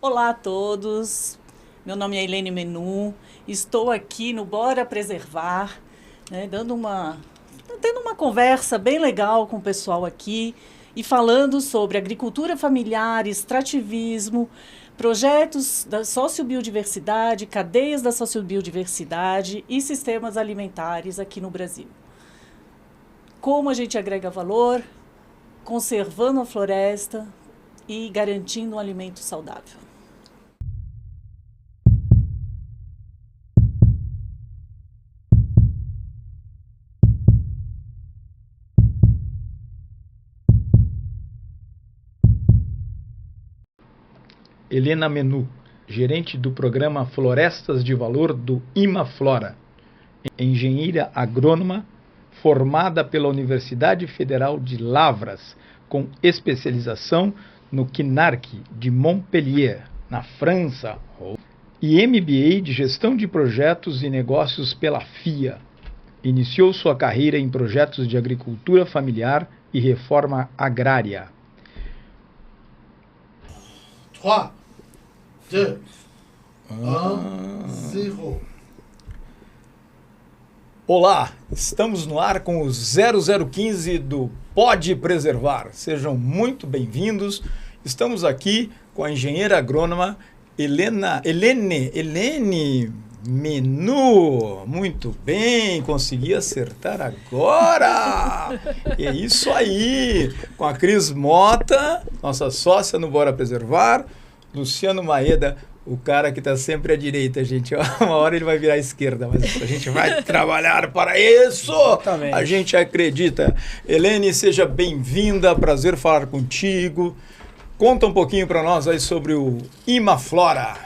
Olá a todos, meu nome é Helene Menu, estou aqui no Bora Preservar, né, tendo uma conversa bem legal com o pessoal aqui e falando sobre agricultura familiar, extrativismo, projetos da sociobiodiversidade, cadeias da sociobiodiversidade e sistemas alimentares aqui no Brasil. Como a gente agrega valor, conservando a floresta e garantindo um alimento saudável. Helena Menu, gerente do programa Florestas de Valor do Imaflora, engenheira agrônoma, formada pela Universidade Federal de Lavras, com especialização no CNARC de Montpellier, na França, e MBA de Gestão de Projetos e Negócios pela FIA. Iniciou sua carreira em projetos de agricultura familiar e reforma agrária. 3, 2, 1, 0. Olá, estamos no ar com o 0015 do Pode Preservar. Sejam muito bem-vindos. Estamos aqui com a engenheira agrônoma Helene Menu. Muito bem, consegui acertar agora. É isso aí. Com a Cris Mota, nossa sócia no Bora Preservar, Luciano Maeda, o cara que está sempre à direita, gente. Uma hora ele vai virar à esquerda, mas a gente vai trabalhar para isso. Exatamente. A gente acredita. Helene, seja bem-vinda. Prazer falar contigo. Conta um pouquinho para nós aí sobre o Imaflora.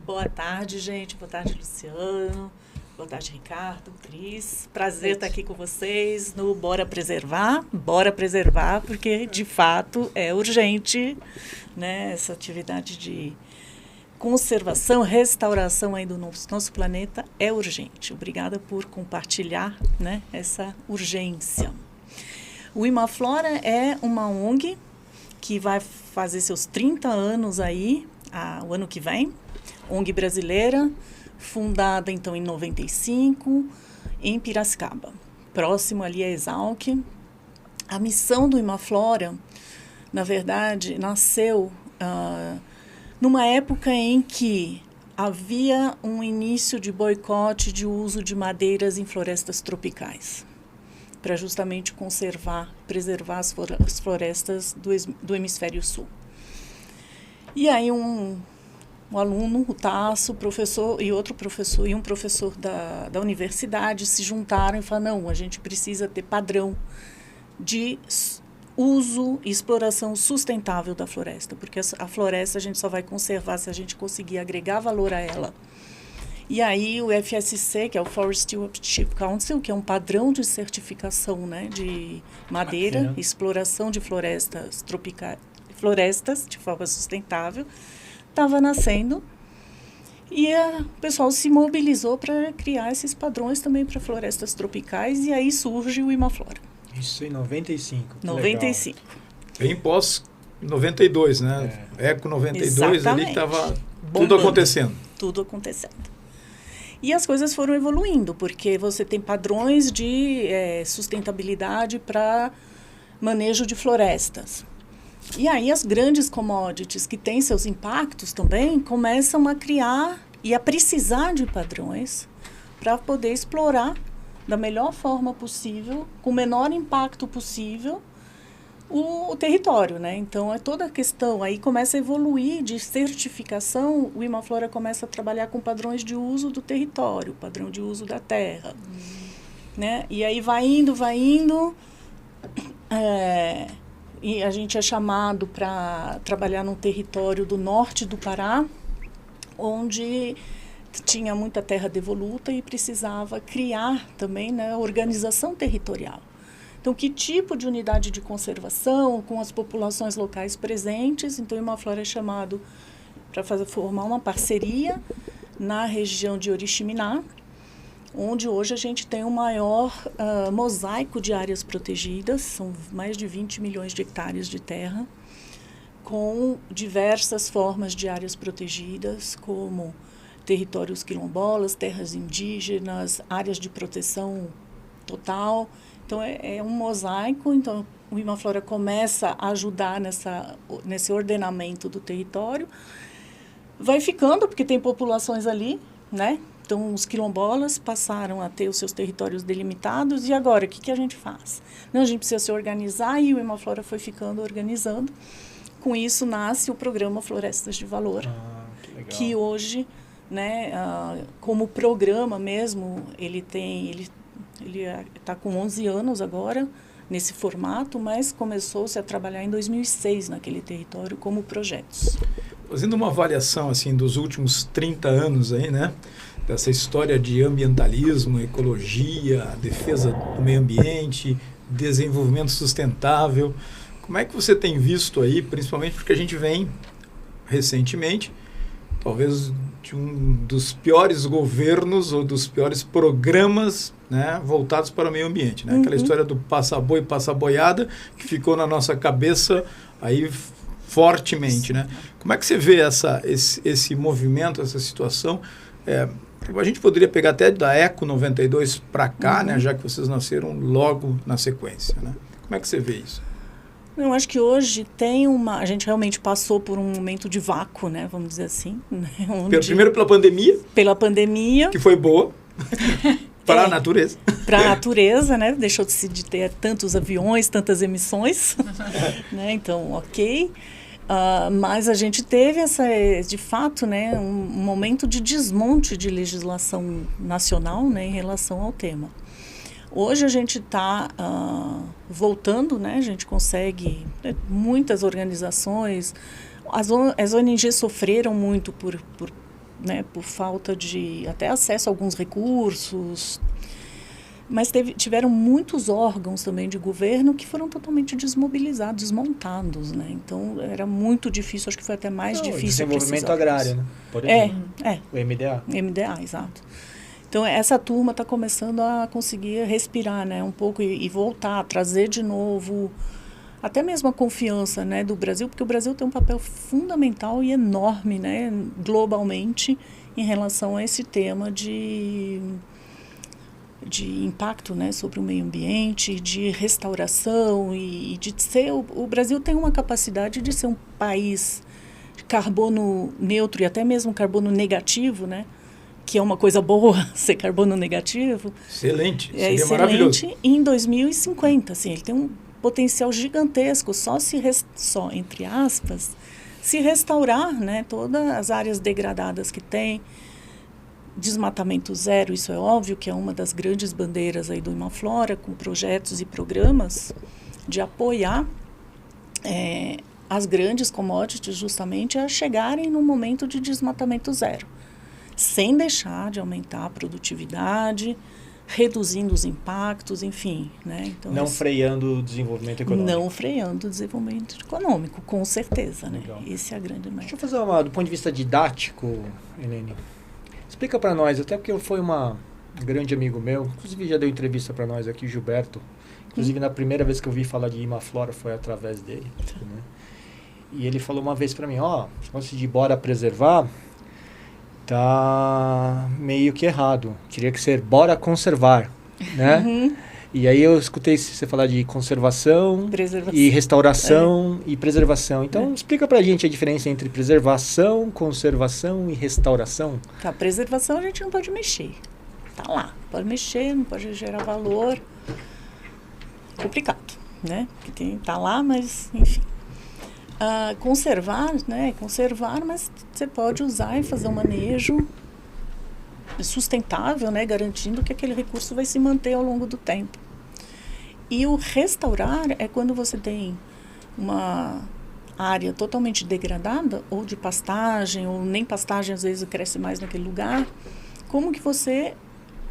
Boa tarde, gente. Boa tarde, Luciano. Boa tarde, Ricardo, Cris. Prazer estar aqui com vocês no Bora Preservar. Bora preservar, porque de fato é urgente, né, essa atividade de conservação, restauração aí do nosso planeta é urgente. Obrigada por compartilhar, né, essa urgência. O Imaflora é uma ONG que vai fazer seus 30 anos aí, o ano que vem. ONG brasileira, fundada então em 95, em Piracicaba. Próximo ali a Exalc. A missão do Imaflora, na verdade, nasceu numa época em que havia um início de boicote de uso de madeiras em florestas tropicais, para justamente preservar as florestas do hemisfério sul. E aí um aluno, o Tasso, professor e outro professor, e um professor da universidade se juntaram e falaram, não, a gente precisa ter padrão de uso e exploração sustentável da floresta, porque a floresta a gente só vai conservar se a gente conseguir agregar valor a ela. E aí o FSC, que é o Forest Stewardship Council, que é um padrão de certificação, né, de madeira, exploração de florestas tropicais, florestas de forma sustentável, estava nascendo, e o pessoal se mobilizou para criar esses padrões também para florestas tropicais, e aí surge o Imaflora. Isso em 95. 95. Bem pós 92, né? Eco 92, exatamente. Ali que estava tudo acontecendo. Tudo acontecendo. E as coisas foram evoluindo, porque você tem padrões de sustentabilidade para manejo de florestas. E aí as grandes commodities que têm seus impactos também começam a criar e a precisar de padrões para poder explorar da melhor forma possível, com o menor impacto possível, o território, né? Então, toda a questão aí começa a evoluir de certificação, o Imaflora começa a trabalhar com padrões de uso do território, padrão de uso da terra, né? E aí vai indo, e a gente é chamado para trabalhar num território do norte do Pará, onde tinha muita terra devoluta e precisava criar também, né, organização territorial. Então, que tipo de unidade de conservação com as populações locais presentes? Então, o Imaflora é chamado para formar uma parceria na região de Oriximiná, onde hoje a gente tem o maior mosaico de áreas protegidas, são mais de 20 milhões de hectares de terra, com diversas formas de áreas protegidas, como territórios quilombolas, terras indígenas, áreas de proteção total. Então, é um mosaico. Então, o Imaflora começa a ajudar nesse ordenamento do território. Vai ficando, porque tem populações ali, né? Então, os quilombolas passaram a ter os seus territórios delimitados. E agora, o que a gente faz? Não, a gente precisa se organizar, e o Imaflora foi ficando organizando. Com isso, nasce o programa Florestas de Valor, que hoje, né, como programa mesmo, ele está com 11 anos agora, nesse formato, mas começou-se a trabalhar em 2006 naquele território como projetos. Fazendo uma avaliação assim dos últimos 30 anos aí, né, dessa história de ambientalismo, ecologia, defesa do meio ambiente, desenvolvimento sustentável, como é que você tem visto aí, principalmente porque a gente vem recentemente, talvez de um dos piores governos ou dos piores programas, né, voltados para o meio ambiente, né? Aquela história do passa-boi, passa-boiada, que ficou na nossa cabeça aí fortemente, né? Como é que você vê esse movimento, essa situação? A gente poderia pegar até da Eco 92 para cá, né, já que vocês nasceram logo na sequência, né? Como é que você vê isso? Eu acho que hoje a gente realmente passou por um momento de vácuo, né? Vamos dizer assim. Né? Primeiro pela pandemia. Pela pandemia. Que foi boa. Para a natureza. Para a natureza, né? Deixou de ter tantos aviões, tantas emissões. Né? Então, ok. Mas a gente teve de fato, né, um momento de desmonte de legislação nacional, né, em relação ao tema. Hoje a gente está voltando, né? A gente consegue, muitas organizações, as ONGs sofreram muito por falta de até acesso a alguns recursos, mas tiveram muitos órgãos também de governo que foram totalmente desmobilizados, desmontados, né? Então era muito difícil, acho que foi até mais difícil. Desenvolvimento agrário, né? Por exemplo. O MDA. MDA, exato. Então, essa turma está começando a conseguir respirar, né, um pouco e voltar, trazer de novo até mesmo a confiança, né, do Brasil, porque o Brasil tem um papel fundamental e enorme, né, globalmente em relação a esse tema de impacto, né, sobre o meio ambiente, de restauração e de ser... O Brasil tem uma capacidade de ser um país de carbono neutro e até mesmo carbono negativo, né? Que é uma coisa boa ser carbono negativo. Excelente, seria excelente maravilhoso. Em 2050, assim, ele tem um potencial gigantesco, só entre aspas, se restaurar, né, todas as áreas degradadas que tem, desmatamento zero, isso é óbvio que é uma das grandes bandeiras aí do Imaflora, com projetos e programas de apoiar as grandes commodities justamente a chegarem num momento de desmatamento zero, sem deixar de aumentar a produtividade, reduzindo os impactos, enfim. Né? Então, não freando o desenvolvimento econômico. Não freando o desenvolvimento econômico, com certeza. Né? Esse é a grande meta. Deixa eu fazer do ponto de vista didático, Helene. Explica para nós, até porque foi um grande amigo meu, inclusive já deu entrevista para nós aqui, Gilberto. Inclusive, na primeira vez que eu vi falar de Imaflora foi através dele. Né? E ele falou uma vez para mim, se de bora preservar, tá meio que errado. Teria que ser bora conservar, né? Uhum. E aí eu escutei você falar de conservação e restauração e preservação. Então, explica pra gente a diferença entre preservação, conservação e restauração. Tá, preservação a gente não pode mexer. Tá lá. Pode mexer, não pode gerar valor. Complicado, né? Porque tá lá, mas, enfim. Conservar, né? Conservar, mas você pode usar e fazer um manejo sustentável, né? Garantindo que aquele recurso vai se manter ao longo do tempo. E o restaurar é quando você tem uma área totalmente degradada, ou de pastagem, ou nem pastagem às vezes cresce mais naquele lugar. Como que você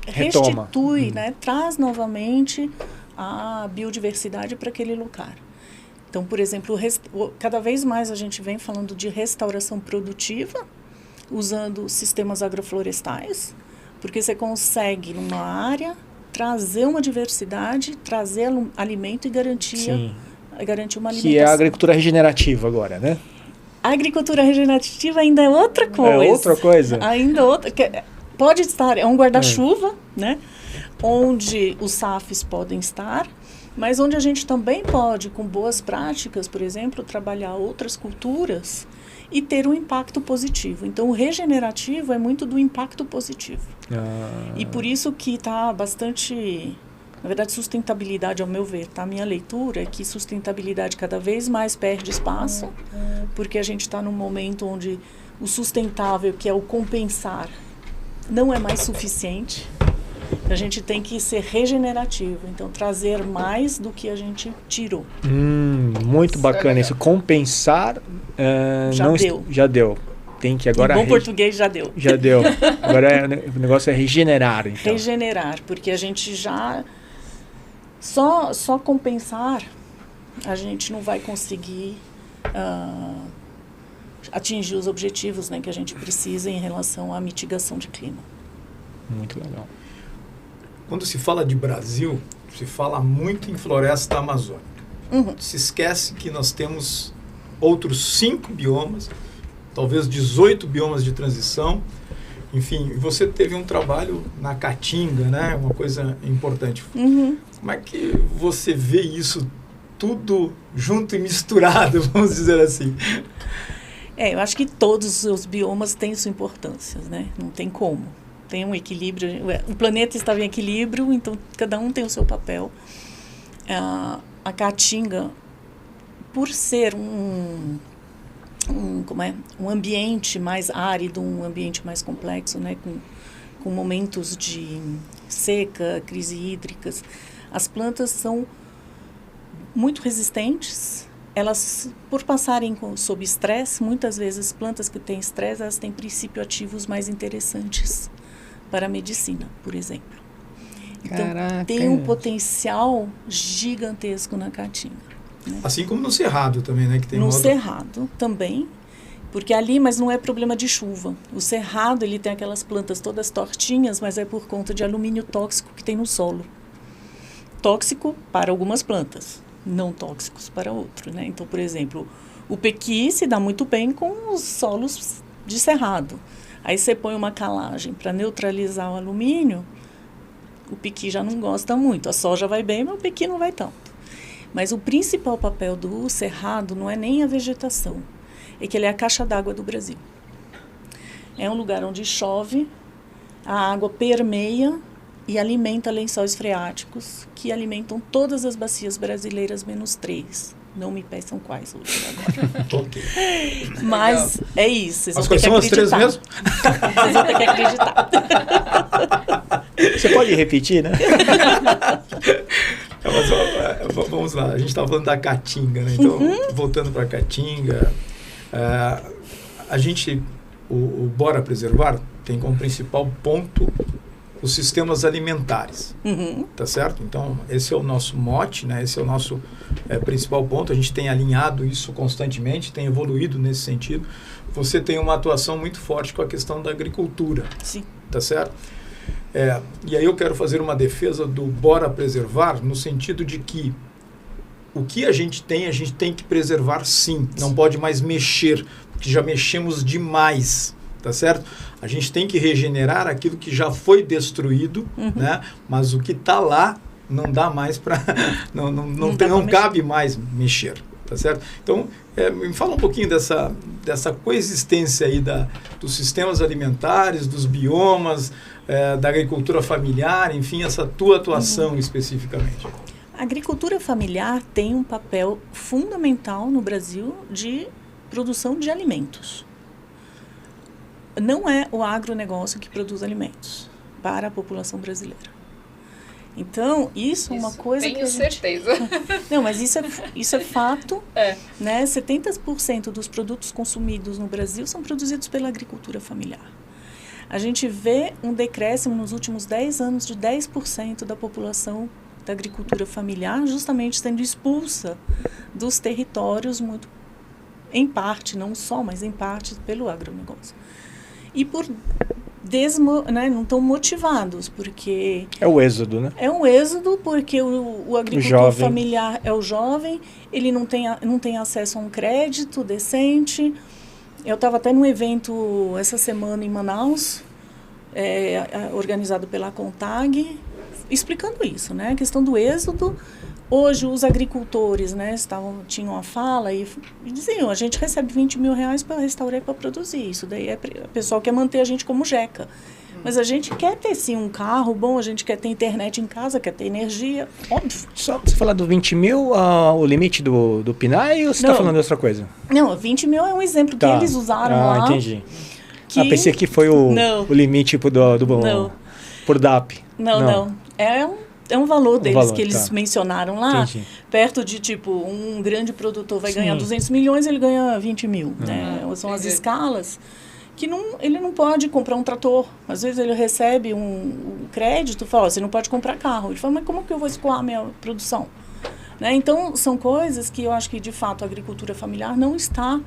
restitui, né? Traz novamente a biodiversidade para aquele lugar. Então, por exemplo, cada vez mais a gente vem falando de restauração produtiva, usando sistemas agroflorestais, porque você consegue, numa área, trazer uma diversidade, trazer alimento e garantia garantir uma alimentação. Que é a agricultura regenerativa agora, né? A agricultura regenerativa ainda é outra coisa. É outra coisa? Ainda outra. Pode estar, é um guarda-chuva, né? Onde os SAFs podem estar, mas onde a gente também pode, com boas práticas, por exemplo, trabalhar outras culturas e ter um impacto positivo. Então, o regenerativo é muito do impacto positivo. E por isso que está bastante... Na verdade, sustentabilidade, ao meu ver, tá? A minha leitura é que sustentabilidade cada vez mais perde espaço, porque a gente está num momento onde o sustentável, que é o compensar, não é mais suficiente. A gente tem que ser regenerativo, então trazer mais do que a gente tirou. Muito bacana isso. Compensar já deu. Tem que agora... Em bom português, já deu. Já deu. Agora o negócio é regenerar, então. Regenerar, porque a gente já... Só compensar, a gente não vai conseguir atingir os objetivos, né, que a gente precisa em relação à mitigação de clima. Muito legal. Quando se fala de Brasil, se fala muito em floresta amazônica. Se esquece que nós temos outros 5 biomas, talvez 18 biomas de transição. Enfim, você teve um trabalho na Caatinga, né? Uma coisa importante. Como é que você vê isso tudo junto e misturado, vamos dizer assim? Eu acho que todos os biomas têm sua importância, né? Não tem como. Tem um equilíbrio. O planeta estava em equilíbrio, então cada um tem o seu papel. A Caatinga, por ser um ambiente mais árido, um ambiente mais complexo, né, com momentos de seca, crise hídricas, as plantas são muito resistentes. Elas, por passarem sob estresse, muitas vezes plantas que têm estresse, elas têm princípios ativos mais interessantes para a medicina, por exemplo. Então, tem um potencial gigantesco na Caatinga. Né? Assim como no Cerrado também, né? Que tem no Cerrado também, porque ali, mas não é problema de chuva. O Cerrado, ele tem aquelas plantas todas tortinhas, mas é por conta de alumínio tóxico que tem no solo. Tóxico para algumas plantas, não tóxicos para outros, né? Então, por exemplo, o pequi se dá muito bem com os solos de Cerrado. Aí você põe uma calagem para neutralizar o alumínio, o pequi já não gosta muito. A soja vai bem, mas o pequi não vai tanto. Mas o principal papel do Cerrado não é nem a vegetação, é que ele é a caixa d'água do Brasil. É um lugar onde chove, a água permeia e alimenta lençóis freáticos, que alimentam todas as bacias brasileiras, menos 3. Não me peçam quais hoje agora. Mas é isso. Mas quais são as 3 mesmo? Vocês vão ter que acreditar. Você pode repetir, né? Vamos lá, a gente estava falando da Caatinga, né? Então, voltando para a Caatinga, o Bora Preservar tem como principal ponto os sistemas alimentares, tá certo? Então, esse é o nosso mote, né? Esse é o nosso principal ponto. A gente tem alinhado isso constantemente, tem evoluído nesse sentido. Você tem uma atuação muito forte com a questão da agricultura, sim, tá certo? E aí eu quero fazer uma defesa do Bora Preservar, no sentido de que o que a gente tem que preservar sim, não pode mais mexer, porque já mexemos demais, tá certo? A gente tem que regenerar aquilo que já foi destruído, né? Mas o que está lá não dá mais para... não cabe mais mexer, tá certo? Então, me fala um pouquinho dessa coexistência aí dos sistemas alimentares, dos biomas, da agricultura familiar, enfim, essa tua atuação especificamente. A agricultura familiar tem um papel fundamental no Brasil de produção de alimentos. Não é o agronegócio que produz alimentos para a população brasileira. Então, isso é uma coisa tenho certeza. Não, mas isso é fato. Né? 70% dos produtos consumidos no Brasil são produzidos pela agricultura familiar. A gente vê um decréscimo nos últimos 10 anos de 10% da população da agricultura familiar, justamente sendo expulsa dos territórios, muito, em parte, não só, mas em parte, pelo agronegócio. E por né, não estão motivados, porque... É o êxodo, né? É um êxodo, porque o agricultor familiar é o jovem, ele não tem acesso a um crédito decente. Eu estava até num evento essa semana em Manaus, organizado pela CONTAG, explicando isso, né? A questão do êxodo. Hoje, os agricultores, né, tinham a fala e diziam, a gente recebe 20 mil reais para restaurar e para produzir. Isso daí o pessoal quer manter a gente como jeca. Mas a gente quer ter, sim, um carro bom, a gente quer ter internet em casa, quer ter energia, óbvio. Só você falar do 20 mil, o limite do PNAE, ou você está falando de outra coisa? Não, 20 mil é um exemplo que eles usaram lá. Ah, entendi. Pensei que foi o limite por DAP. Não. É um valor deles que eles mencionaram lá. Entendi. Perto de, tipo, um grande produtor vai ganhar 200 milhões, ele ganha 20 mil. Né? São as escalas que ele não pode comprar um trator. Às vezes ele recebe um crédito e fala, você não pode comprar carro. Ele fala, mas como que eu vou escoar a minha produção? Né? Então, são coisas que eu acho que, de fato, a agricultura familiar não está...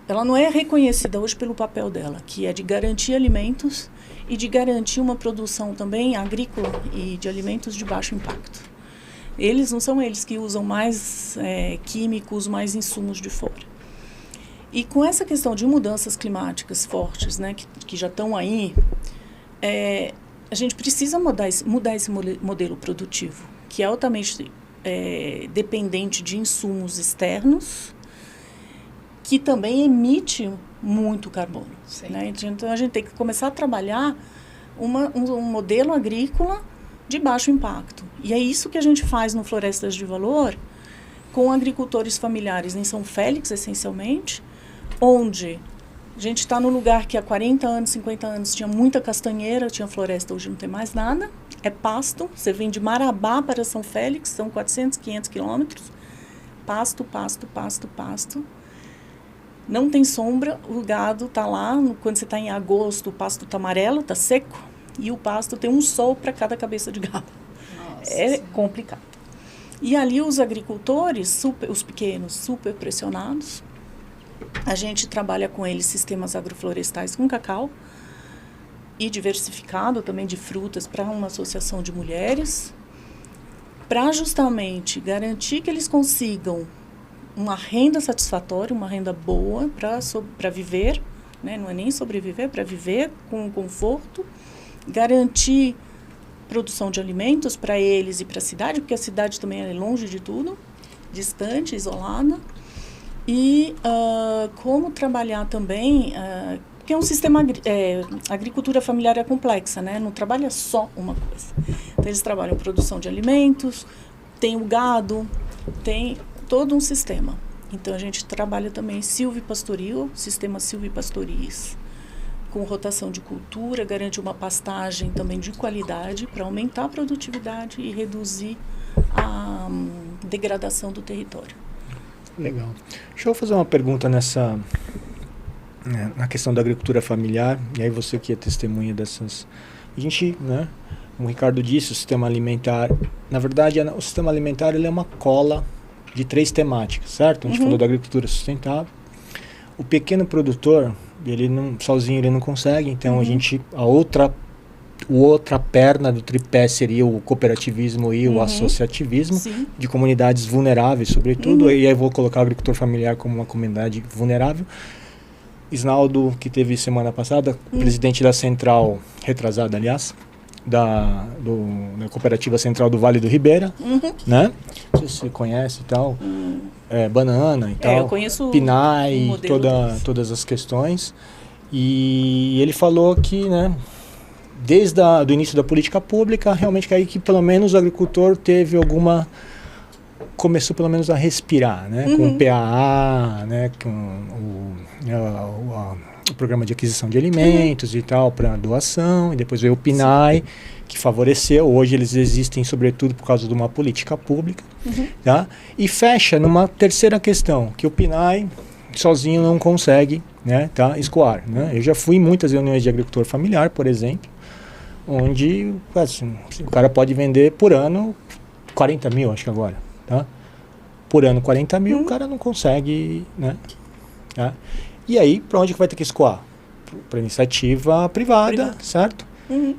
ela não é reconhecida hoje pelo papel dela, que é de garantir alimentos e de garantir uma produção também agrícola e de alimentos de baixo impacto. Não são eles que usam mais químicos, mais insumos de fora. E com essa questão de mudanças climáticas fortes, né, que já estão aí, a gente precisa mudar esse modelo produtivo, que é altamente dependente de insumos externos, que também emite muito carbono. Né? Então, a gente tem que começar a trabalhar um modelo agrícola de baixo impacto. E é isso que a gente faz no Florestas de Valor, com agricultores familiares em São Félix, essencialmente, onde a gente está no lugar que há 40 anos, 50 anos tinha muita castanheira, tinha floresta, hoje não tem mais nada, é pasto. Você vem de Marabá para São Félix, são 400, 500 quilômetros, pasto, pasto, pasto, pasto. Não tem sombra, o gado está lá, quando você está em agosto, o pasto está amarelo, está seco, e o pasto tem um sol para cada cabeça de gado. É complicado. E ali os agricultores, os pequenos, super pressionados, a gente trabalha com eles sistemas agroflorestais com cacau e diversificado também de frutas para uma associação de mulheres, para justamente garantir que eles consigam uma renda satisfatória, uma renda boa para viver, né? Não é nem sobreviver, para viver com conforto, garantir produção de alimentos para eles e para a cidade, porque a cidade também é longe de tudo, distante, isolada, e como trabalhar também, porque é um sistema, a agricultura familiar é complexa, né? Não trabalha só uma coisa. Então, eles trabalham produção de alimentos, tem o gado, tem todo um sistema. Então, a gente trabalha também silvipastoril, sistema silvipastoris, com rotação de cultura, garante uma pastagem também de qualidade para aumentar a produtividade e reduzir a degradação do território. Legal. Deixa eu fazer uma pergunta na questão da agricultura familiar, e aí você que é testemunha dessas... A gente, né, como o Ricardo disse, o sistema alimentar, na verdade, o sistema alimentar ele é uma cola de 3 temáticas, certo? A gente falou da agricultura sustentável. O pequeno produtor, sozinho ele não consegue, então a outra perna do tripé seria o cooperativismo e o associativismo. Sim. De comunidades vulneráveis, sobretudo, e aí eu vou colocar o agricultor familiar como uma comunidade vulnerável. Isnaldo, que teve semana passada, presidente da central, retrasada aliás, da Cooperativa Central do Vale do Ribeira, né? Não sei se você conhece e tal, banana e tal, eu conheço PNAE, todas as questões, e ele falou que, né, desde do início da política pública, realmente que pelo menos o agricultor começou pelo menos a respirar, né, com o PAA, né, com o programa de aquisição de alimentos e tal, para doação, e depois veio o PNAE, que favoreceu. Hoje eles existem sobretudo por causa de uma política pública, tá? E fecha numa terceira questão, que o PNAE sozinho não consegue, né, tá, escoar, né? Eu já fui em muitas reuniões de agricultor familiar, por exemplo, onde assim, o cara pode vender por ano 40 mil, acho que agora, tá? Por ano 40 mil, o cara não consegue, né? Tá? E aí, para onde que vai ter que escoar? para iniciativa privada, certo?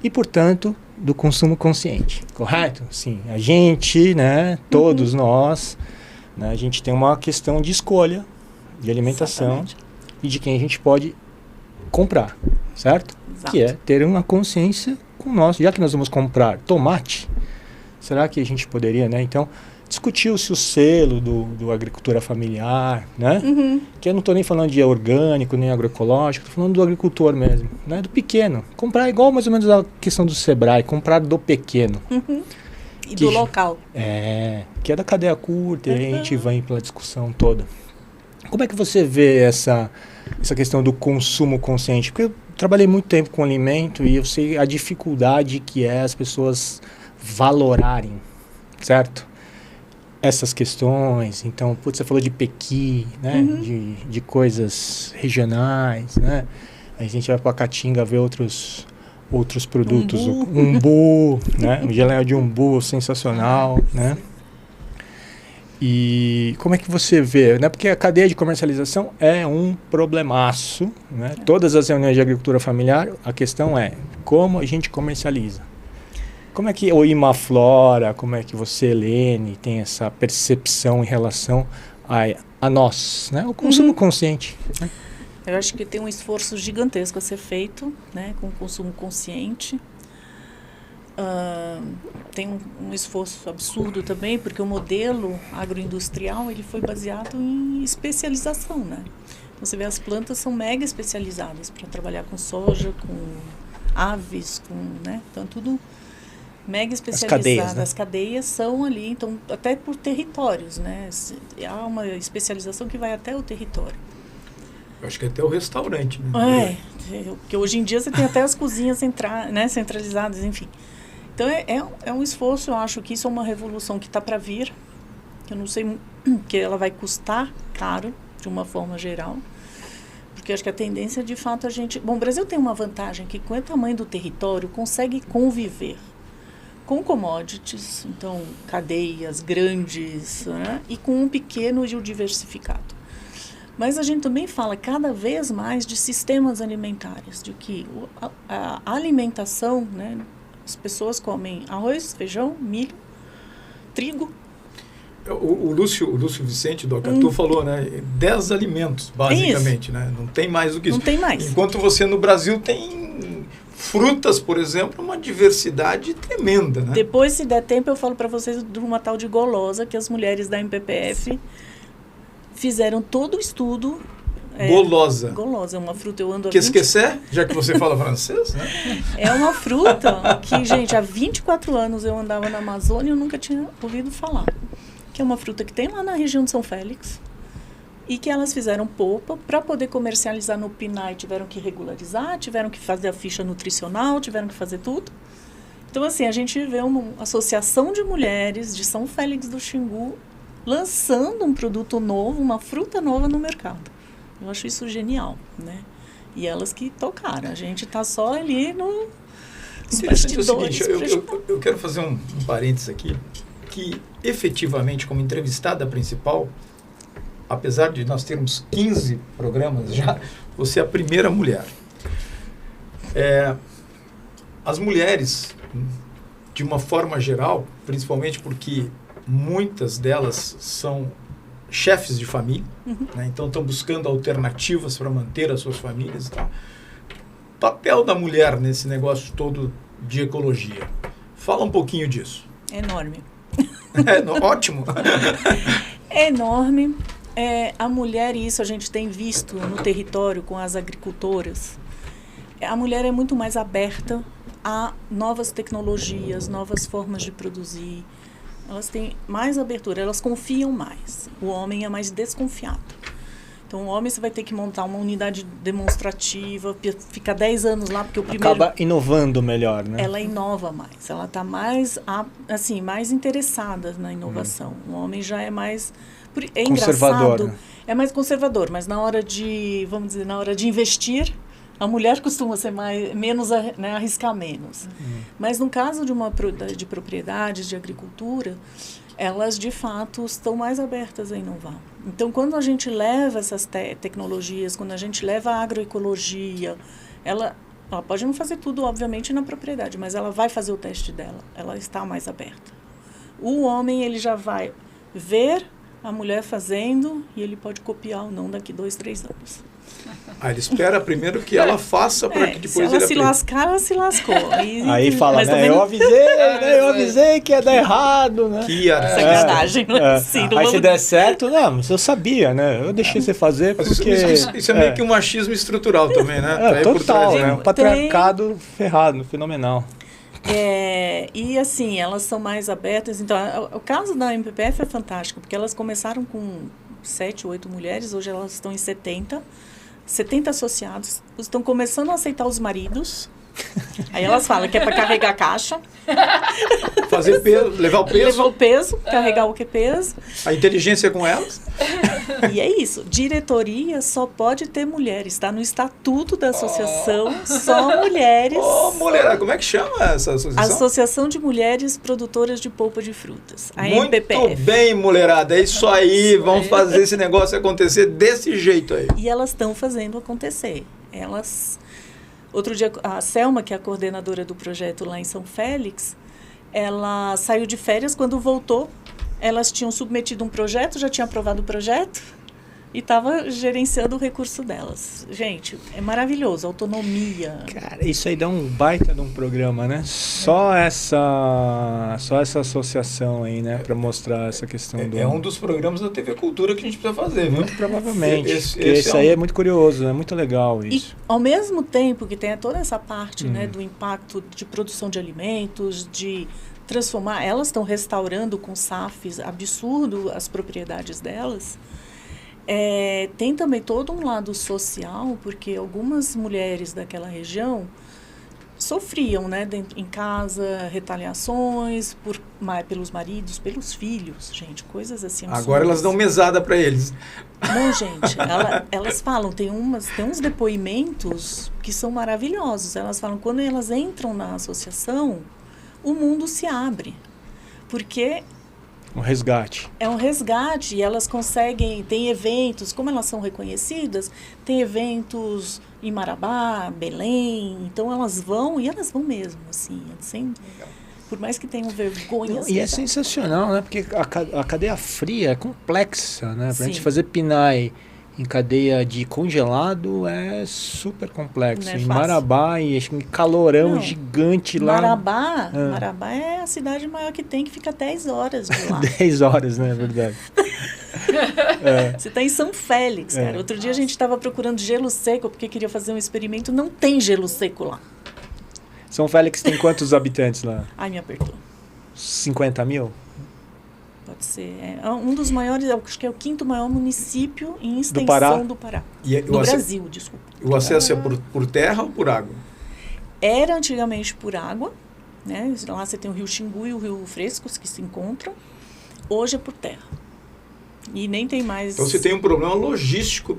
E, portanto, do consumo consciente, correto? Sim, a gente, né, todos nós, né, a gente tem uma questão de escolha de alimentação. Exatamente. E de quem a gente pode comprar, certo? Exato. Que é ter uma consciência com o nosso. Já que nós vamos comprar tomate, será que a gente poderia, né? Então, discutiu-se o selo do agricultura familiar, né? Que eu não estou nem falando de orgânico, nem agroecológico, estou falando do agricultor mesmo, né? Do pequeno. Comprar igual mais ou menos a questão do Sebrae, comprar do pequeno. E do local. Que é da cadeia curta, e aí a gente vai pela discussão toda. Como é que você vê essa questão do consumo consciente? Porque eu trabalhei muito tempo com alimento e eu sei a dificuldade que é as pessoas valorarem, certo? Essas questões. Então, você falou de pequi, né? De coisas regionais, né? A gente vai para Caatinga ver outros produtos. Umbu, né? O geleia de umbu, sensacional, né? E como é que você vê, né? Porque a cadeia de comercialização é um problemaço, né? Todas as reuniões de agricultura familiar, a questão é como a gente comercializa. Como é que o Imaflora, como é que você, Helene, tem essa percepção em relação a nós, né? O consumo consciente. Né? Eu acho que tem um esforço gigantesco a ser feito, né? Com o consumo consciente. Tem um esforço absurdo também, porque o modelo agroindustrial ele foi baseado em especialização, né? Então, você vê, as plantas são mega especializadas para trabalhar com soja, com aves, né? Então, tudo mega especializado. As cadeias são ali, então, até por territórios, né? Há uma especialização que vai até o território. Eu acho que até o restaurante, né? Porque hoje em dia você tem até as cozinhas centralizadas, enfim. Então, é um esforço, eu acho que isso é uma revolução que está para vir, que eu não sei, que ela vai custar caro, de uma forma geral, porque acho que a tendência, de fato, a gente... Bom, o Brasil tem uma vantagem que, com o tamanho do território, consegue conviver com commodities, então, cadeias grandes, né? E com um pequeno e o diversificado. Mas a gente também fala cada vez mais de sistemas alimentares, de que a alimentação, né? As pessoas comem arroz, feijão, milho, trigo. O Lúcio Vicente do Acatu falou, né? 10 alimentos, basicamente, né? Não tem mais do que isso. Não tem mais. Enquanto você no Brasil tem frutas, por exemplo, uma diversidade tremenda, né? Depois, se der tempo, eu falo para vocês de uma tal de golosa que as mulheres da MPPF fizeram todo o estudo. Golosa. Golosa, é uma fruta, eu ando Que esquecer, já que você fala francês, né? É uma fruta que, gente, há 24 anos eu andava na Amazônia e eu nunca tinha ouvido falar. Que é uma fruta que tem lá na região de São Félix e que elas fizeram polpa para poder comercializar no PNAE. Tiveram que regularizar, tiveram que fazer a ficha nutricional, tiveram que fazer tudo. Então, assim, a gente vê uma associação de mulheres de São Félix do Xingu lançando um produto novo, uma fruta nova no mercado. Eu acho isso genial, né? E elas que tocaram. A gente está só ali no... Interessante é o seguinte, eu quero fazer um parênteses aqui, que efetivamente, como entrevistada principal, apesar de nós termos 15 programas já, você é a primeira mulher. As mulheres, de uma forma geral, principalmente porque muitas delas são chefes de família, né? Então estão buscando alternativas para manter as suas famílias e tal. O papel da mulher nesse negócio todo de ecologia. Fala um pouquinho disso. Enorme. Ótimo. É enorme. A mulher, e isso a gente tem visto no território com as agricultoras, a mulher é muito mais aberta a novas tecnologias, novas formas de produzir. Elas têm mais abertura, elas confiam mais. O homem é mais desconfiado. Então, o homem você vai ter que montar uma unidade demonstrativa, ficar 10 anos lá, porque o primeiro... Acaba inovando melhor, né? Ela inova mais, ela está mais, assim, mais interessada na inovação. O homem já é mais... É conservador, engraçado, né? É mais conservador, mas na hora de, vamos dizer, na hora de investir, a mulher costuma ser menos, arriscar menos. Mas no caso de propriedades de agricultura, elas de fato estão mais abertas a inovar. Então, quando a gente leva essas tecnologias, quando a gente leva a agroecologia, ela pode não fazer tudo, obviamente, na propriedade, mas ela vai fazer o teste dela, ela está mais aberta. O homem, ele já vai ver a mulher fazendo e ele pode copiar ou não daqui 2, 3 anos. Ele espera primeiro que ela faça para que depois se ela ele se lascar, ela se lascou. Aí fala, né, eu avisei que ia dar errado, né? Que sacanagem. Sim, aí se der certo, não, mas eu sabia, né? Eu deixei você fazer porque... Isso é meio que um machismo estrutural também, né? Total, né? Um patriarcado ferrado, fenomenal. E assim, elas são mais abertas. Então, o caso da MPPF é fantástico, porque elas começaram com 7, 8 mulheres, hoje elas estão em 70 associados, estão começando a aceitar os maridos. Aí elas falam que é para carregar a caixa. Fazer peso, levar o peso. Levar o peso, carregar o que peso. A inteligência com elas. E é isso. Diretoria só pode ter mulheres. Está no estatuto da associação, só mulheres. Mulher, como é que chama essa associação? Associação de Mulheres Produtoras de Polpa de Frutas. A Muito MPPF. bem, mulherada. É isso aí. Vamos fazer esse negócio acontecer desse jeito aí. E elas estão fazendo acontecer. Outro dia, a Selma, que é a coordenadora do projeto lá em São Félix, ela saiu de férias. Quando voltou, elas tinham submetido um projeto, já tinha aprovado o projeto e estava gerenciando o recurso delas. Gente, é maravilhoso, autonomia. Cara, isso aí dá um baita de um programa, né? Só essa associação aí, né? Para mostrar essa questão do... É um dos programas da TV Cultura que a gente precisa fazer, viu? Muito provavelmente. Esse aí é muito curioso, é muito legal isso. E, ao mesmo tempo que tem toda essa parte, né, do impacto de produção de alimentos, de transformar... Elas estão restaurando com SAFs absurdo as propriedades delas. Tem também todo um lado social, porque algumas mulheres daquela região sofriam, né, em casa, retaliações pelos maridos, pelos filhos, gente, coisas assim. Agora elas dão mesada para eles. Não, gente, elas falam, tem uns depoimentos que são maravilhosos. Elas falam, quando elas entram na associação, o mundo se abre, porque... Um resgate. É um resgate e elas conseguem, tem eventos, como elas são reconhecidas, tem eventos em Marabá, Belém, então elas vão e elas vão mesmo, assim, por mais que tenham vergonha. E é sensacional, né? Porque a cadeia fria é complexa, né? Pra gente Sim. fazer PNAE em cadeia de congelado é super complexo. Não é em fácil. Marabá, e acho que um calorão gigante lá. Marabá é a cidade maior que tem, que fica 10 horas de lá. 10 horas, né? É verdade. Você está em São Félix, cara. Outro dia a gente estava procurando gelo seco, porque queria fazer um experimento, não tem gelo seco lá. São Félix tem quantos habitantes lá? Ai, me apertou. 50 mil? Pode ser. É um dos maiores, acho que é o 5º maior município em extensão do Pará. Do Brasil, desculpa. O acesso é por terra ou por água? Era antigamente por água, né? Lá você tem o Rio Xingu e o Rio Frescos que se encontram. Hoje é por terra. E nem tem mais... Então você tem um problema logístico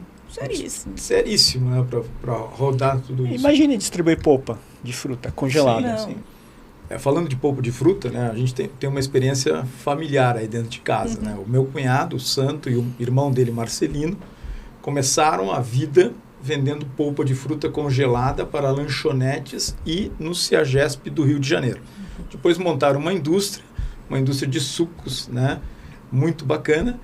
seríssimo, né? Para rodar tudo isso. Imagine distribuir polpa de fruta congelada. Sim, falando de polpa de fruta, né, a gente tem uma experiência familiar aí dentro de casa. Né? O meu cunhado, o Santo, e o irmão dele, Marcelino, começaram a vida vendendo polpa de fruta congelada para lanchonetes e no CEAGESP do Rio de Janeiro. Depois montaram uma indústria de sucos, né, muito bacana.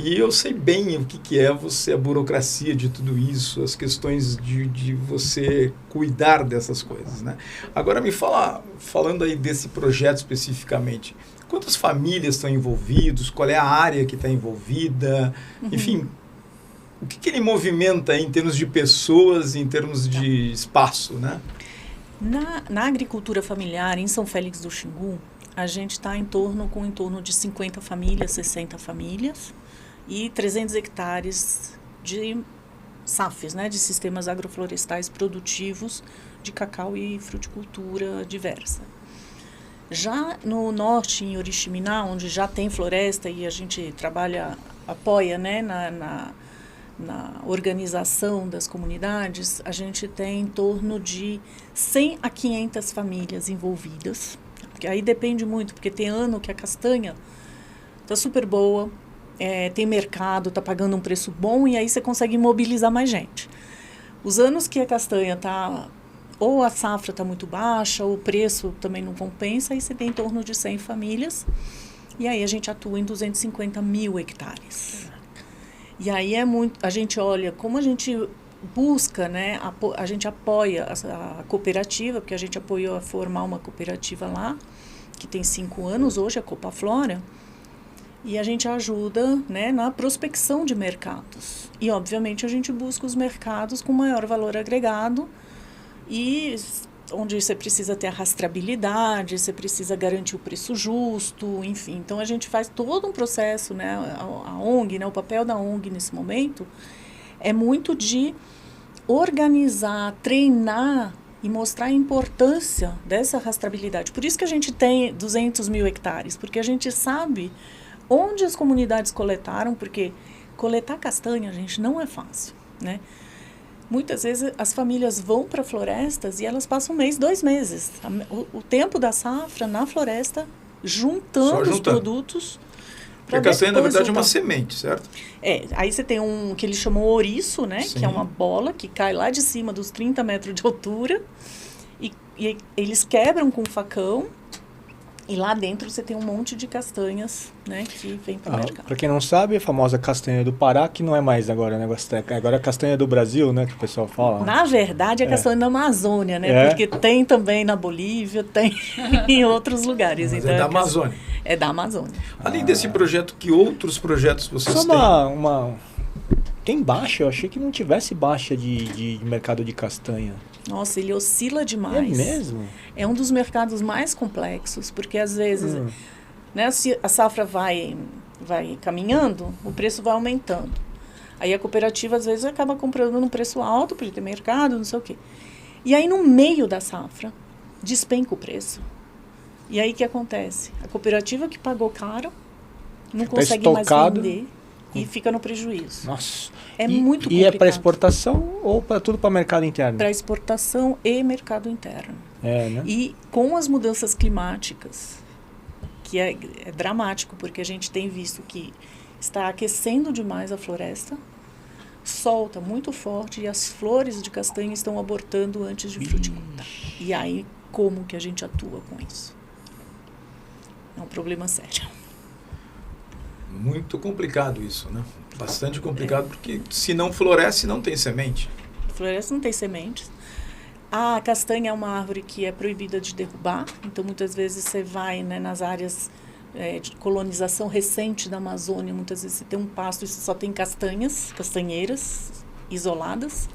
E eu sei bem o que é a burocracia de tudo isso, as questões de você cuidar dessas coisas, né? Agora me falando aí desse projeto especificamente, quantas famílias estão envolvidas, qual é a área que está envolvida, enfim, o que ele movimenta aí em termos de pessoas, em termos de espaço, né? Na agricultura familiar, em São Félix do Xingu, a gente está em torno de 50 famílias, 60 famílias, e 300 hectares de SAFs, né, de sistemas agroflorestais produtivos de cacau e fruticultura diversa. Já no norte, em Oriximiná, onde já tem floresta e a gente apoia, né, na organização das comunidades, a gente tem em torno de 100 a 500 famílias envolvidas. Porque aí depende muito, porque tem ano que a castanha tá super boa, tem mercado, tá pagando um preço bom e aí você consegue mobilizar mais gente. Os anos que a castanha tá, ou a safra tá muito baixa, ou o preço também não compensa, aí você tem em torno de 100 famílias e aí a gente atua em 250 mil hectares. E aí a gente olha como a gente busca, né, a gente apoia a cooperativa, porque a gente apoiou a formar uma cooperativa lá, que tem 5 anos hoje, a Copaflora, e a gente ajuda, né, na prospecção de mercados. E, obviamente, a gente busca os mercados com maior valor agregado e onde você precisa ter a rastreabilidade, você precisa garantir o preço justo, enfim. Então, a gente faz todo um processo, né, a ONG, né, o papel da ONG nesse momento é muito de organizar, treinar e mostrar a importância dessa rastreabilidade. Por isso que a gente tem 200 mil hectares, porque a gente sabe onde as comunidades coletaram, porque coletar castanha, gente, não é fácil, né? Muitas vezes as famílias vão para florestas e elas passam 1 mês, 2 meses. O tempo da safra na floresta, juntando os produtos. Porque a castanha, na verdade, é uma semente, certo? Aí você tem um que eles chamam ouriço, né? Sim. Que é uma bola que cai lá de cima dos 30 metros de altura. E eles quebram com um facão. E lá dentro você tem um monte de castanhas, né? Que vem para o mercado. Para quem não sabe, a famosa castanha do Pará, que não é mais agora, né? Agora é a castanha do Brasil, né? Que o pessoal fala. Na verdade, é a castanha da Amazônia, né? Porque tem também na Bolívia, tem em outros lugares. Mas então, da Amazônia. É da Amazônia. Além desse projeto, que outros projetos vocês têm? Tem baixa? Eu achei que não tivesse baixa de mercado de castanha. Nossa, ele oscila demais. É mesmo? É um dos mercados mais complexos, porque às vezes, né, se a safra vai caminhando, o preço vai aumentando. Aí a cooperativa às vezes acaba comprando num preço alto, porque tem mercado, não sei o quê. E aí no meio da safra, despenca o preço. E aí o que acontece? A cooperativa que pagou caro não consegue mais vender e fica no prejuízo. Nossa. Muito complicado. E é para exportação ou tudo para mercado interno? Para exportação e mercado interno. Né? E com as mudanças climáticas, que é dramático, porque a gente tem visto que está aquecendo demais a floresta, sol está muito forte e as flores de castanha estão abortando antes de frutificar. E aí, como que a gente atua com isso? É um problema sério. Muito complicado isso, né? Bastante complicado, porque se não floresce, não tem semente. Floresta não tem sementes. A castanha é uma árvore que é proibida de derrubar, então muitas vezes você vai, né, nas áreas de colonização recente da Amazônia, muitas vezes você tem um pasto e você só tem castanheiras isoladas.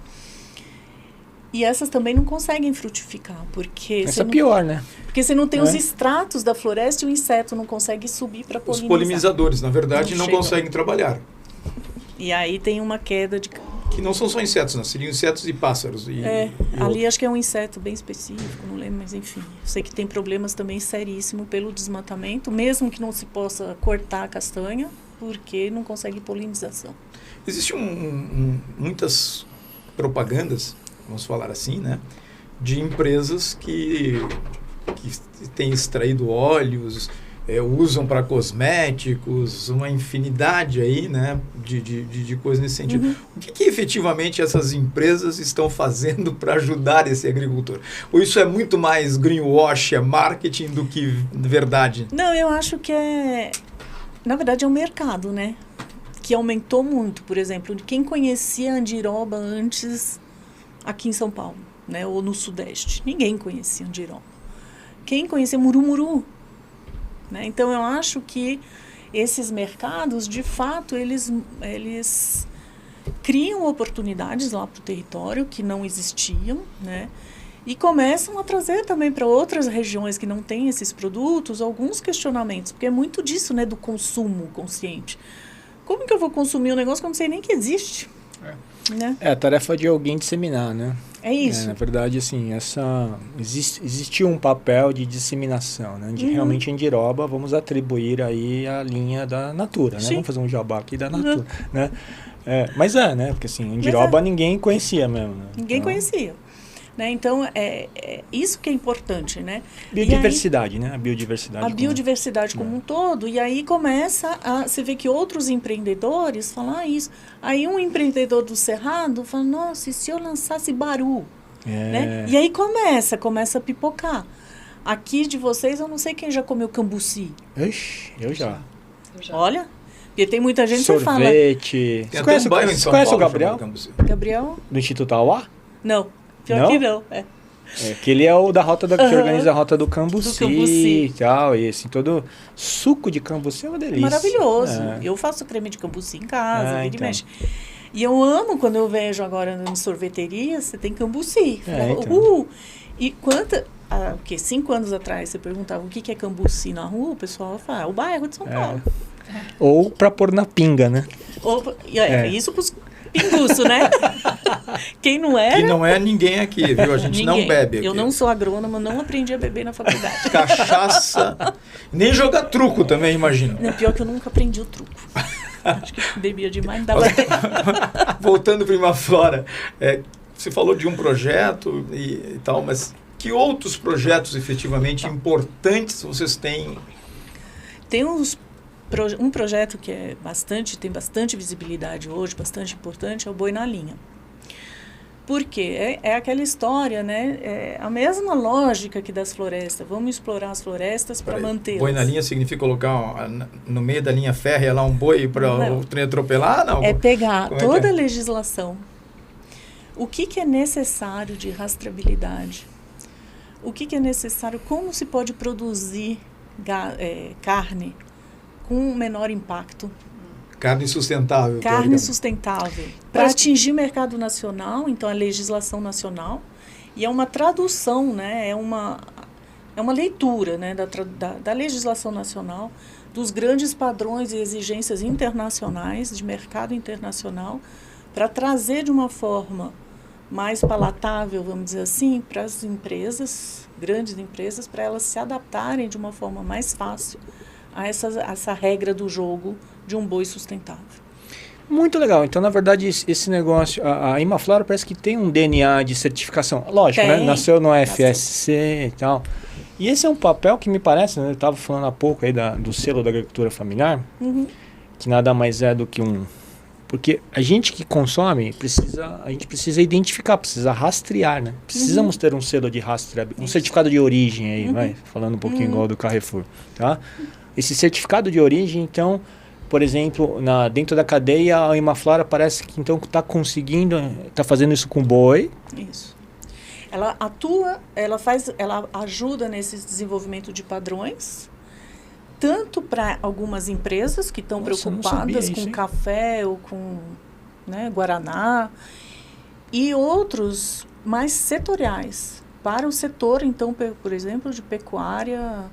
E essas também não conseguem frutificar, porque... Essa é pior, né? Porque você não tem os extratos da floresta e o inseto não consegue subir para polinizar. Os polinizadores, na verdade, não conseguem trabalhar. E aí tem uma queda de... Que não são só insetos, né? Seriam insetos e pássaros. Ali acho que é um inseto bem específico, não lembro, mas enfim. Eu sei que tem problemas também seríssimos pelo desmatamento, mesmo que não se possa cortar a castanha, porque não consegue polinização. Existem muitas propagandas, vamos falar assim, né, de empresas que têm extraído óleos, usam para cosméticos, uma infinidade aí, né, de coisas nesse sentido. O que efetivamente essas empresas estão fazendo para ajudar esse agricultor? Ou isso é muito mais greenwash, é marketing do que verdade? Não, eu acho que na verdade é um mercado, né, que aumentou muito. Por exemplo, quem conhecia Andiroba antes aqui em São Paulo, né, ou no Sudeste? Ninguém conhecia Andiroba. Quem conhecia Murumuru? Né? Então, eu acho que esses mercados, de fato, eles criam oportunidades lá para o território que não existiam, né? E começam a trazer também para outras regiões que não têm esses produtos alguns questionamentos, porque é muito disso, né, do consumo consciente. Como que eu vou consumir um negócio que eu não sei nem que existe? Né? É a tarefa de alguém disseminar, né? É isso. Na verdade, assim, existiu um papel de disseminação, né? De realmente Andiroba, vamos atribuir aí a linha da Natura, né? Vamos fazer um jabá aqui da Natura, né? Mas né? Porque assim, Andiroba ninguém conhecia mesmo. Né? Ninguém conhecia. Né? Então, isso que é importante, né? Biodiversidade, né? A biodiversidade. A biodiversidade como um todo. E aí começa você vê que outros empreendedores falam isso. Aí um empreendedor do Cerrado fala, nossa, e se eu lançasse Baru? Né? E aí começa a pipocar. Aqui de vocês, eu não sei quem já comeu cambuci. Ixi, eu já. Olha, porque tem muita gente que fala... Sorvete. Tem até um bairro em São conhece Paulo o Gabriel? Gabriel? Do Instituto Auá? Não, pior Não? que não. Que ele é o da rota que organiza a rota do cambuci, Do cambuci. e tal. E assim, todo suco de cambuci é uma delícia. Maravilhoso. Eu faço creme de cambuci em casa, vira e então. mexe. E eu amo quando eu vejo agora em sorveteria, você tem cambuci. Então. E porque 5 anos atrás você perguntava o que é cambuci na rua, o pessoal fala, o bairro de São Paulo. Ou pra pôr na pinga, né? Isso pros pinguço, né? Quem não era... Que não é ninguém aqui, viu? A gente não bebe aqui. Eu não sou agrônoma, não aprendi a beber na faculdade. Cachaça, nem jogar truco também, imagino. Não, pior que eu nunca aprendi o truco. Acho que bebia demais, não dava tempo. Voltando para Imaflora, você falou de um projeto e tal, mas que outros projetos efetivamente importantes vocês têm? Tem um projeto que tem bastante visibilidade hoje, bastante importante, é o Boi na Linha. Por quê? É aquela história, né? É a mesma lógica que das florestas. Vamos explorar as florestas para mantê-las. Boi na linha significa colocar no meio da linha férrea lá um boi para o trem atropelar? Não. É pegar toda a legislação. O que é necessário de rastreabilidade? O que é necessário? Como se pode produzir carne com menor impacto? Carne sustentável. Carne sustentável. Para atingir o mercado nacional, então a legislação nacional, e é uma tradução, né? É uma leitura, né? da legislação nacional, dos grandes padrões e exigências internacionais, de mercado internacional, para trazer de uma forma mais palatável, vamos dizer assim, para as empresas, grandes empresas, para elas se adaptarem de uma forma mais fácil a essa regra do jogo de um boi sustentável. Muito legal. Então, na verdade, esse negócio, a Imaflora parece que tem um DNA de certificação. Lógico, né? Nasceu no FSC e tal. E esse é um papel que me parece, né? Eu estava falando há pouco aí do selo da agricultura familiar, que nada mais é do que porque a gente que consome, a gente precisa identificar, precisa rastrear, né? Precisamos ter um selo de rastreabilidade, um certificado de origem aí, vai, falando um pouquinho igual do Carrefour, tá? Esse certificado de origem, então, por exemplo, dentro da cadeia, a Imaflora parece que então está fazendo isso com boi. Isso. Ela ela ajuda nesse desenvolvimento de padrões, tanto para algumas empresas que estão preocupadas com café ou com guaraná, e outros mais setoriais, para o setor, então, por exemplo, de pecuária.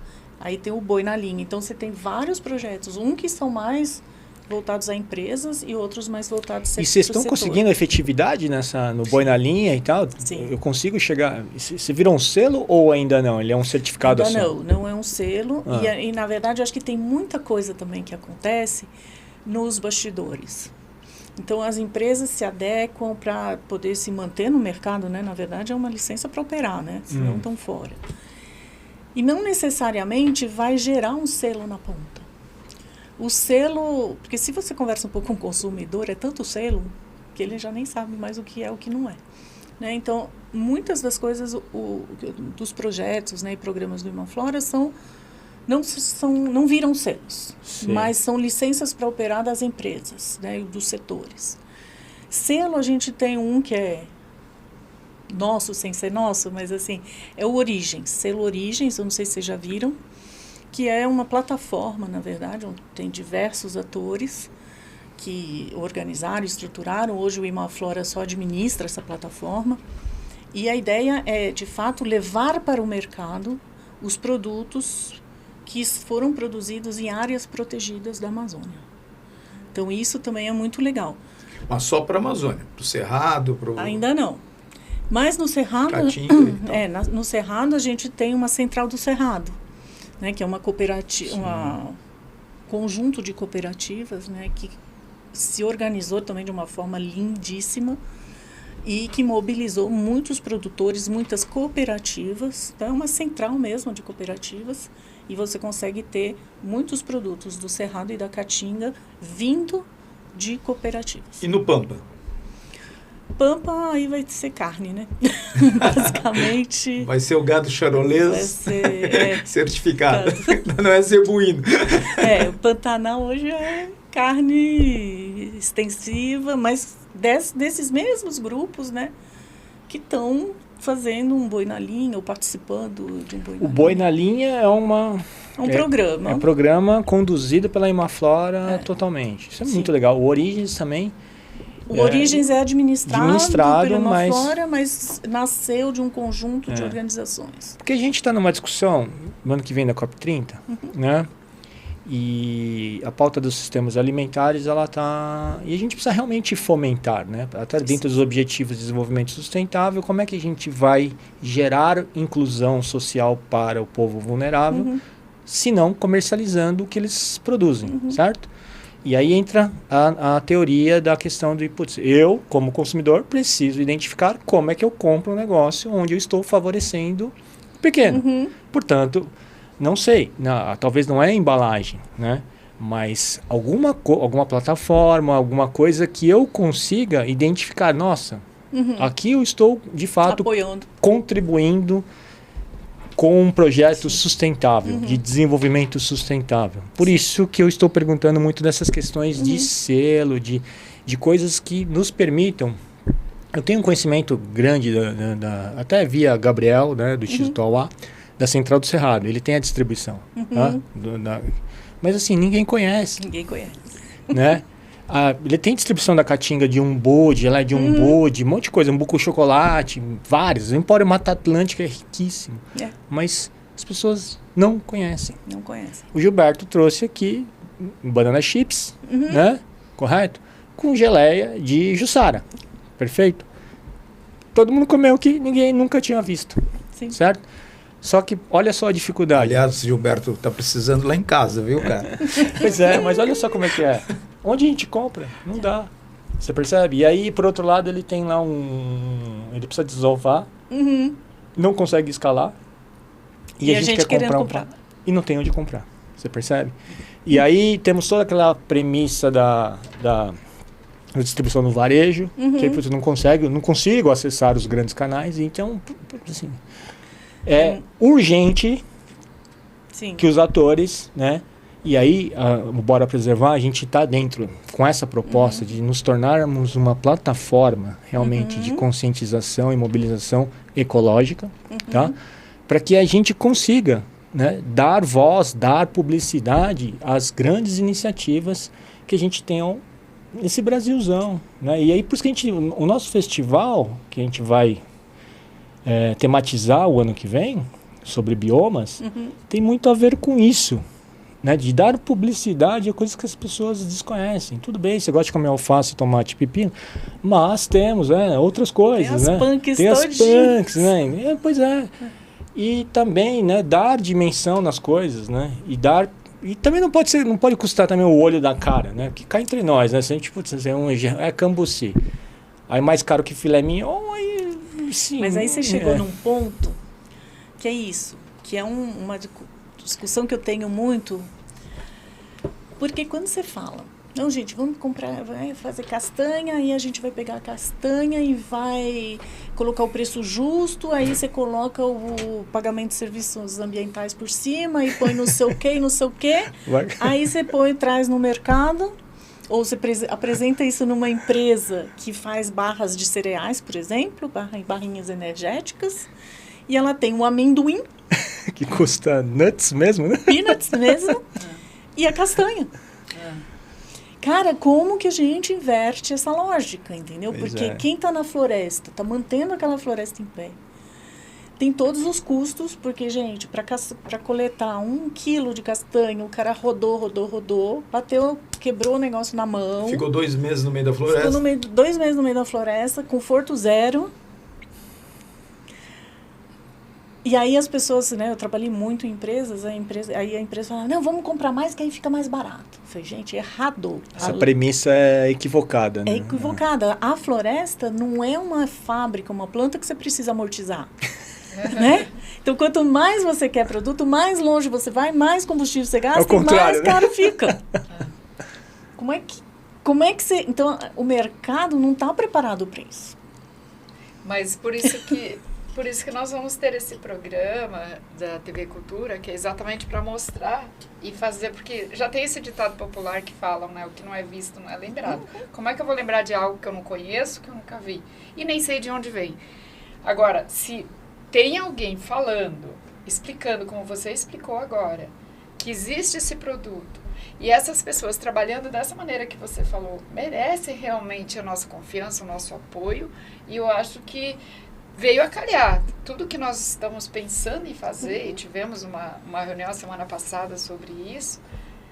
Aí tem o Boi na Linha. Então, você tem vários projetos, que são mais voltados a empresas e outros mais voltados a E vocês estão conseguindo efetividade no Boi na Linha e tal? Sim. Eu consigo chegar... Você virou um selo ou ainda não? Ele é um certificado assim? Não é um selo. E, na verdade, eu acho que tem muita coisa também que acontece nos bastidores. Então, as empresas se adequam para poder se manter no mercado, né? Na verdade, é uma licença para operar, né? Senão estão fora. E não necessariamente vai gerar um selo na ponta. O selo, porque se você conversa um pouco com o consumidor, é tanto selo que ele já nem sabe mais o que é o que não é. Né? Então, muitas das coisas dos projetos, né, e programas do Imaflora não viram selos, mas são licenças para operar das empresas, né, dos setores. Selo, a gente tem um que é nosso, sem ser nosso, mas assim, é o Origens, selo Origens, eu não sei se vocês já viram, que é uma plataforma, na verdade, onde tem diversos atores que organizaram, estruturaram. Hoje o Imaflora só administra essa plataforma. E a ideia é, de fato, levar para o mercado os produtos que foram produzidos em áreas protegidas da Amazônia. Então, isso também é muito legal. Mas só para a Amazônia, para o Cerrado? Ainda não. Mas no Cerrado, no Cerrado a gente tem uma central do Cerrado, né, que é uma cooperativa, um conjunto de cooperativas, né, que se organizou também de uma forma lindíssima e que mobilizou muitos produtores, muitas cooperativas. Então, é uma central mesmo de cooperativas, e você consegue ter muitos produtos do Cerrado e da Caatinga vindo de cooperativas. E no Pampa? Pampa, aí vai ser carne, né? Basicamente. Vai ser o gado charolês Vai ser, certificado. Não é zebuíno. O Pantanal hoje é carne extensiva, mas desses mesmos grupos, né? Que estão fazendo um boi na linha ou participando de um boi na linha. O Boi na Linha é um programa. É um programa conduzido pela Imaflora totalmente. Isso é muito legal. O Origens também. O Origens é administrado pela mas... Imaflora, mas nasceu de um conjunto de organizações. Porque a gente está numa discussão, no ano que vem da COP30, né? E a pauta dos sistemas alimentares, ela está... E a gente precisa realmente fomentar, né? Até dentro dos objetivos de desenvolvimento sustentável, como é que a gente vai gerar inclusão social para o povo vulnerável, se não comercializando o que eles produzem, certo? E aí entra a teoria da questão de, putz, eu, como consumidor, preciso identificar como é que eu compro um negócio onde eu estou favorecendo o pequeno. Portanto, não sei, talvez não é a embalagem, né? Mas alguma plataforma, alguma coisa que eu consiga identificar, nossa, aqui eu estou, de fato, apoiando, contribuindo com um projeto sustentável, de desenvolvimento sustentável. Por isso que eu estou perguntando muito dessas questões de selo, de coisas que nos permitam. Eu tenho um conhecimento grande, até via Gabriel, né, do Instituto Auá, da Central do Cerrado. Ele tem a distribuição. Mas assim, ninguém conhece. Ninguém conhece. Né? Ele tem distribuição da Caatinga de umbu, de gelé de umbu, de um monte de coisa, umbu com chocolate, vários. O Empório Mata Atlântica é riquíssimo. Mas as pessoas não conhecem. Não conhecem. O Gilberto trouxe aqui banana chips, né? Correto? Com geleia de Jussara. Perfeito? Todo mundo comeu que ninguém nunca tinha visto. Sim. Certo? Só que olha só a dificuldade. Aliás, Gilberto, tá precisando lá em casa, viu, cara? Pois é, mas olha só como é que é. Onde a gente compra? Não dá. Você percebe? E aí, por outro lado, ele tem lá ele precisa desovar, não consegue escalar. E a gente quer comprar. E não tem onde comprar. Você percebe? E aí temos toda aquela premissa da distribuição no varejo, que aí você não consigo acessar os grandes canais. Então, assim, é urgente que os atores, né? E aí, o Bora Preservar, a gente está dentro com essa proposta de nos tornarmos uma plataforma realmente de conscientização e mobilização ecológica, tá? Para que a gente consiga, né, dar voz, dar publicidade às grandes iniciativas que a gente tem nesse Brasilzão, né? E aí, por isso que o nosso festival, que a gente vai tematizar o ano que vem, sobre biomas, tem muito a ver com isso. Né, de dar publicidade a coisas que as pessoas desconhecem. Tudo bem, você gosta de comer alface, tomate, pepino, mas temos outras coisas. Tem as punks, tem as punks, né? Pois é. E também, né, dar dimensão nas coisas, né? E também não pode custar também o olho da cara, né? Porque cá entre nós, né? Se a gente cambuci, aí mais caro que filé mignon, aí sim. Mas aí você chegou num ponto que é isso, que é uma discussão que eu tenho muito, porque quando você fala, não, gente, vamos comprar, vai fazer castanha, e a gente vai pegar a castanha e vai colocar o preço justo, aí você coloca o pagamento de serviços ambientais por cima e põe não sei o que, não sei o que, aí você traz no mercado, ou você apresenta isso numa empresa que faz barras de cereais, por exemplo, barrinhas energéticas, e ela tem um amendoim que custa nuts mesmo, né? Peanuts mesmo. E a castanha. Cara, como que a gente inverte essa lógica, entendeu? Porque quem está na floresta, está mantendo aquela floresta em pé, tem todos os custos, porque, gente, para coletar 1 quilo de castanha, o cara rodou, bateu, quebrou o negócio na mão. Ficou 2 meses no meio da floresta. Ficou 2 meses no meio da floresta, conforto zero. E aí as pessoas, né, eu trabalhei muito em empresas, aí a empresa fala, não, vamos comprar mais que aí fica mais barato. Eu falei, gente, errado. Essa premissa é equivocada, né? É equivocada. A floresta não é uma fábrica, uma planta que você precisa amortizar. Né? Então, quanto mais você quer produto, mais longe você vai, mais combustível você gasta e mais caro fica. Como é que você... Então, o mercado não está preparado para isso. Mas por isso que nós vamos ter esse programa da TV Cultura, que é exatamente para mostrar e fazer, porque já tem esse ditado popular que falam, né, o que não é visto não é lembrado. Como é que eu vou lembrar de algo que eu não conheço, que eu nunca vi? E nem sei de onde vem. Agora, se tem alguém falando, explicando, como você explicou agora, que existe esse produto, e essas pessoas trabalhando dessa maneira que você falou, merecem realmente a nossa confiança, o nosso apoio, e eu acho que veio a calhar. Tudo que nós estamos pensando em fazer, e tivemos uma reunião semana passada sobre isso,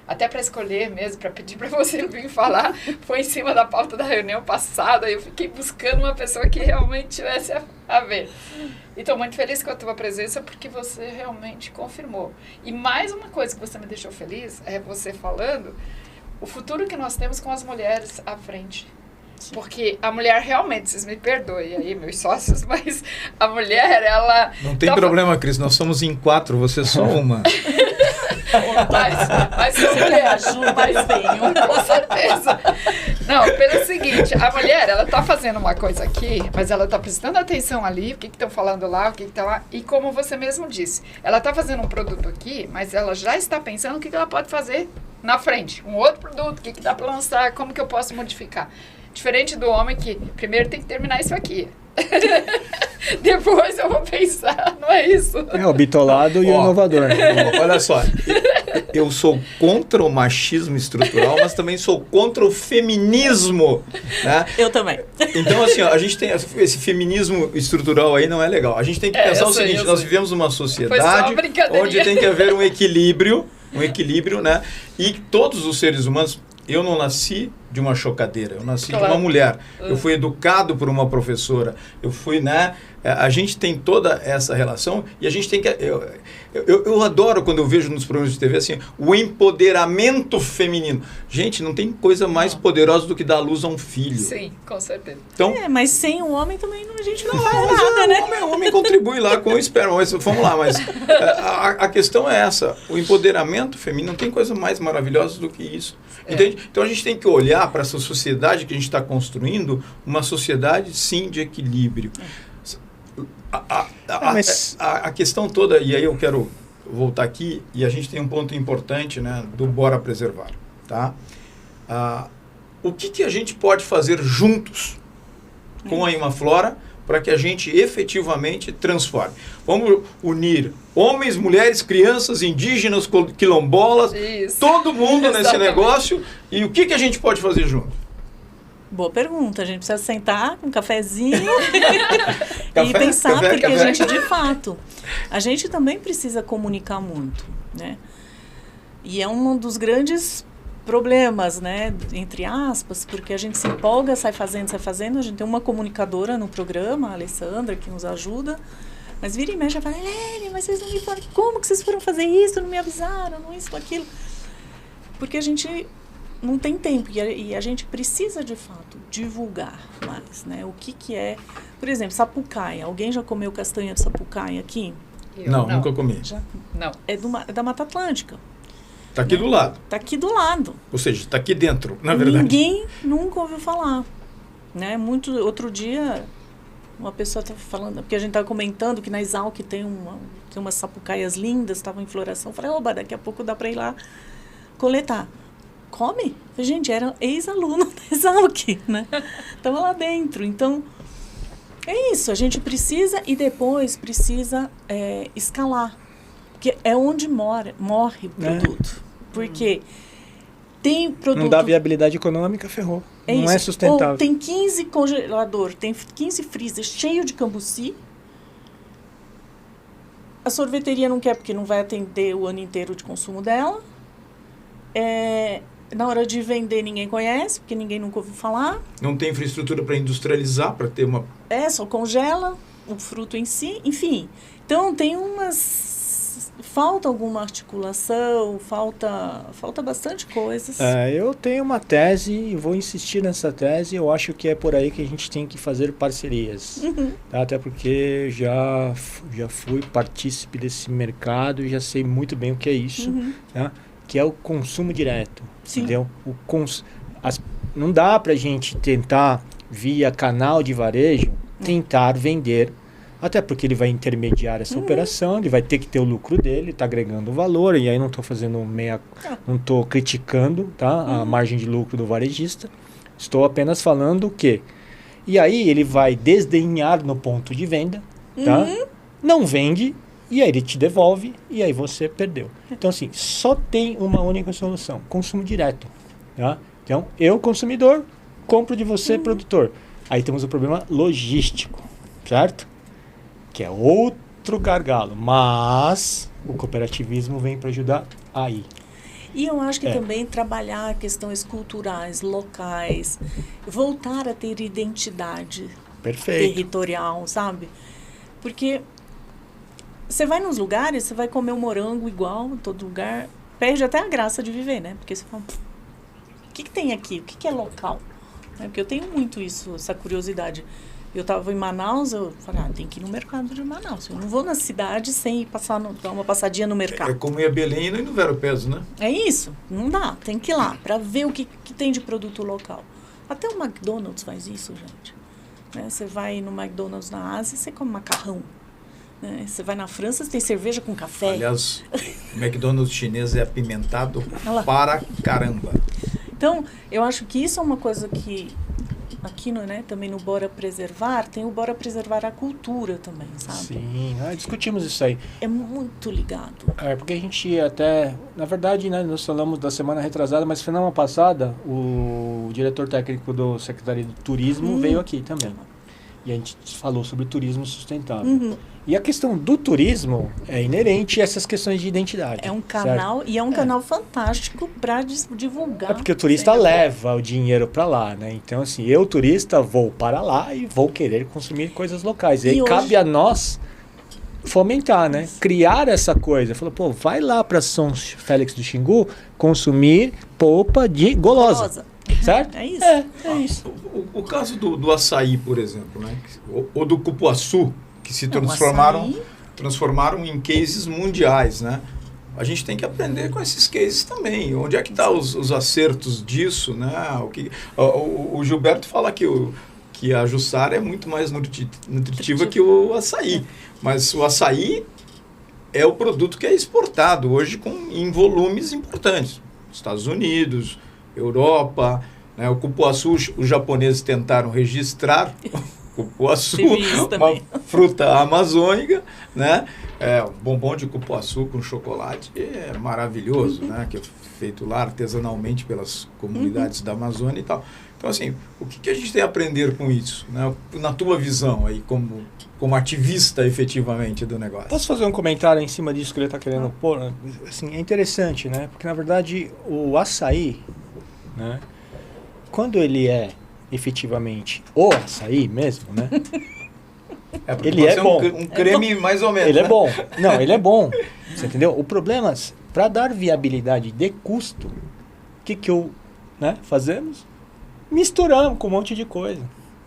até para escolher mesmo, para pedir para você vir falar, foi em cima da pauta da reunião passada, eu fiquei buscando uma pessoa que realmente tivesse a ver. E estou muito feliz com a tua presença, porque você realmente confirmou. E mais uma coisa que você me deixou feliz, é você falando o futuro que nós temos com as mulheres à frente. Sim. Porque a mulher realmente, vocês me perdoem aí, meus sócios, mas a mulher, ela... Não tem problema, Cris, nós somos em 4, você é só uma. Mas sou mulher, mas venho, com certeza. Não, pelo seguinte, a mulher, ela tá fazendo uma coisa aqui, mas ela tá prestando atenção ali, o que estão falando lá, o que tá lá, e como você mesmo disse, ela tá fazendo um produto aqui, mas ela já está pensando o que ela pode fazer na frente, um outro produto, o que dá para lançar, como que eu posso modificar. Diferente do homem que primeiro tem que terminar isso aqui. Depois eu vou pensar, não é isso? É o bitolado e o inovador. Olha só, eu sou contra o machismo estrutural, mas também sou contra o feminismo. Né? Eu também. Então, assim, ó, a gente tem esse feminismo estrutural aí, não é legal. A gente tem que pensar o seguinte, nós vivemos numa sociedade onde tem que haver um equilíbrio, né? E todos os seres humanos... Eu não nasci de uma chocadeira, eu nasci de uma mulher. Eu fui educado por uma professora. Eu fui, né? A gente tem toda essa relação e a gente tem que... Eu adoro quando eu vejo nos programas de TV assim, o empoderamento feminino. Gente, não tem coisa mais poderosa do que dar luz a um filho. Sim, com certeza. Então, mas sem o homem também a gente não faz nada, né? O homem contribui lá com o esperma. Mas vamos lá, mas a questão é essa. O empoderamento feminino, não tem coisa mais maravilhosa do que isso. Entende? Então a gente tem que olhar para essa sociedade que a gente está construindo, uma sociedade, sim, de equilíbrio. A questão toda, e aí eu quero voltar aqui, e a gente tem um ponto importante, né, do Bora Preservar. Tá? O que a gente pode fazer juntos com a Imaflora para que a gente efetivamente transforme? Vamos unir homens, mulheres, crianças, indígenas, quilombolas, todo mundo nesse negócio. E o que a gente pode fazer junto? Boa pergunta. A gente precisa sentar com um cafezinho e pensar, porque a gente, de fato, a gente também precisa comunicar muito, né? E é um dos grandes problemas, né, entre aspas, porque a gente se empolga, sai fazendo. A gente tem uma comunicadora no programa, a Alessandra, que nos ajuda, mas vira e mexe e fala, Helene, mas vocês não me falaram, como que vocês foram fazer isso, não me avisaram, não isso, aquilo. Porque a gente não tem tempo e a gente precisa, de fato, divulgar mais, né, o que é, por exemplo, sapucaia. Alguém já comeu castanha de sapucaia aqui? Não, nunca comi. Já? Não. É da Mata Atlântica. Está aqui do lado. Está aqui do lado. Ou seja, está aqui dentro, na verdade. Ninguém nunca ouviu falar. Né? Outro dia, uma pessoa estava falando, porque a gente estava comentando que na Exalc tem umas sapucaias lindas, estavam em floração. Eu falei, oba, daqui a pouco dá para ir lá coletar. Come? Gente, era ex-aluno da Exalc, né? Estava lá dentro. Então, é isso. A gente precisa e depois precisa escalar. Porque é onde morre o produto. Porque tem produto... Não dá viabilidade econômica, ferrou. Não é sustentável. Ou tem 15 congelador, tem 15 freezer cheio de cambuci. A sorveteria não quer porque não vai atender o ano inteiro de consumo dela. Na hora de vender ninguém conhece, porque ninguém nunca ouviu falar. Não tem infraestrutura para industrializar, para ter uma... Só congela. o fruto em si, enfim. Então, tem falta alguma articulação, falta bastante coisas. Eu tenho uma tese e vou insistir nessa tese. Eu acho que é por aí que a gente tem que fazer parcerias. Tá? Até porque já fui partícipe desse mercado e já sei muito bem o que é isso. Tá? Que é o consumo direto. Sim. Entendeu? Não dá pra gente tentar, via canal de varejo, tentar vender. Até porque ele vai intermediar essa operação, ele vai ter que ter o lucro dele, está agregando valor, e aí não estou fazendo não estou criticando, tá, a margem de lucro do varejista, estou apenas falando que. E aí ele vai desdenhar no ponto de venda, tá? Não vende, e aí ele te devolve, e aí você perdeu. Então assim, só tem uma única solução, consumo direto. Tá? Então, eu, consumidor, compro de você, produtor. Aí temos o problema logístico, certo? Que é outro gargalo, mas o cooperativismo vem para ajudar aí. E eu acho que também trabalhar questões culturais, locais, voltar a ter identidade territorial, sabe? Porque você vai nos lugares, você vai comer um morango igual em todo lugar, perde até a graça de viver, né? Porque você fala, o que tem aqui? O que é local? Porque eu tenho muito isso, essa curiosidade. Eu estava em Manaus, eu falei, tem que ir no mercado de Manaus. Eu não vou na cidade sem ir dar uma passadinha no mercado. É como ir a Belém e no Vero Peso, né? É isso, não dá. Tem que ir lá para ver o que tem de produto local. Até o McDonald's faz isso, gente. Né? Você vai no McDonald's na Ásia, você come macarrão. Né? Você vai na França, você tem cerveja com café. Aliás, o McDonald's chinês é apimentado para caramba. Então, eu acho que isso é uma coisa que... Aqui também no Bora Preservar, tem o Bora Preservar a cultura também, sabe? Sim, discutimos isso aí. É muito ligado. Porque a gente até... Na verdade, nós falamos da semana retrasada, mas semana passada, o diretor técnico do Secretaria de Turismo veio aqui também. E a gente falou sobre turismo sustentável. E a questão do turismo é inerente a essas questões de identidade. É um canal, certo? E é um canal fantástico para divulgar. É porque o turista leva o dinheiro para lá, né? Então, assim, eu, turista, vou para lá e vou querer consumir coisas locais. E aí cabe a nós fomentar, né? Criar essa coisa. Falou, vai lá para São Félix do Xingu consumir polpa de golosa. Certo? É isso. É isso. O caso do açaí, por exemplo, né? Ou do cupuaçu, que se transformaram em cases mundiais, né? A gente tem que aprender com esses cases também. Onde é que estão os acertos disso, né? O Gilberto fala que a Jussara é muito mais nutritiva que o açaí. Mas o açaí é o produto que é exportado hoje em volumes importantes. Estados Unidos, Europa, né? O cupuaçu, os japoneses tentaram registrar cupuaçu, uma fruta amazônica, né? Bombom de cupuaçu com chocolate é maravilhoso, né? Que é feito lá artesanalmente pelas comunidades da Amazônia e tal. Então, assim, o que a gente tem a aprender com isso, né? Na tua visão aí, como ativista efetivamente do negócio? Posso fazer um comentário em cima disso que ele está querendo pôr? Assim, é interessante, né? Porque, na verdade, o açaí, né? Quando ele é efetivamente o açaí mesmo, né? Ele é bom. Um creme mais ou menos. Ele é bom. Não, ele é bom. Você entendeu? O problema, para dar viabilidade de custo, o que fazemos? Misturamos com um monte de coisa.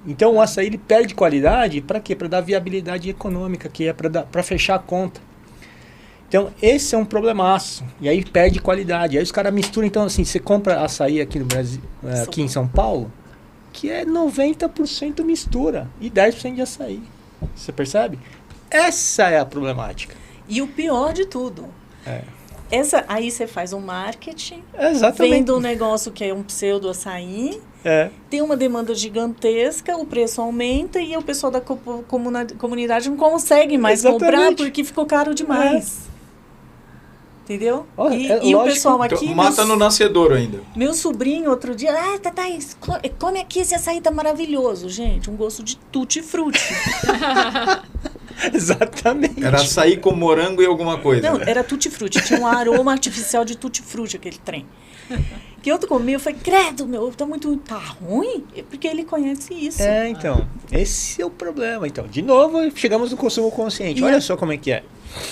Então o açaí ele perde qualidade para quê? Para dar viabilidade econômica, que é para fechar a conta. Então, esse é um problemaço. E aí perde qualidade. Aí os caras misturam. Então, assim, você compra açaí aqui no Brasil, aqui em São Paulo, que é 90% mistura e 10% de açaí. Você percebe? Essa é a problemática. E o pior de tudo. Aí você faz um marketing, exatamente, vende um negócio que é um pseudo açaí, tem uma demanda gigantesca, o preço aumenta e o pessoal da comunidade não consegue mais comprar porque ficou caro demais. Entendeu? E o pessoal aqui... Então, mata no nascedouro ainda. Meu sobrinho, outro dia... Thaís, come aqui, esse açaí tá maravilhoso. Gente, um gosto de tutti-frutti. Exatamente. Era açaí com morango e alguma coisa. Não, era tutti-frutti. Tinha um aroma artificial de tutti-frutti, aquele trem. Que eu comi, eu falei, credo, meu, tá ruim? Porque ele conhece isso. Então, esse é o problema. Então, de novo, chegamos no consumo consciente. Olha só como é que é.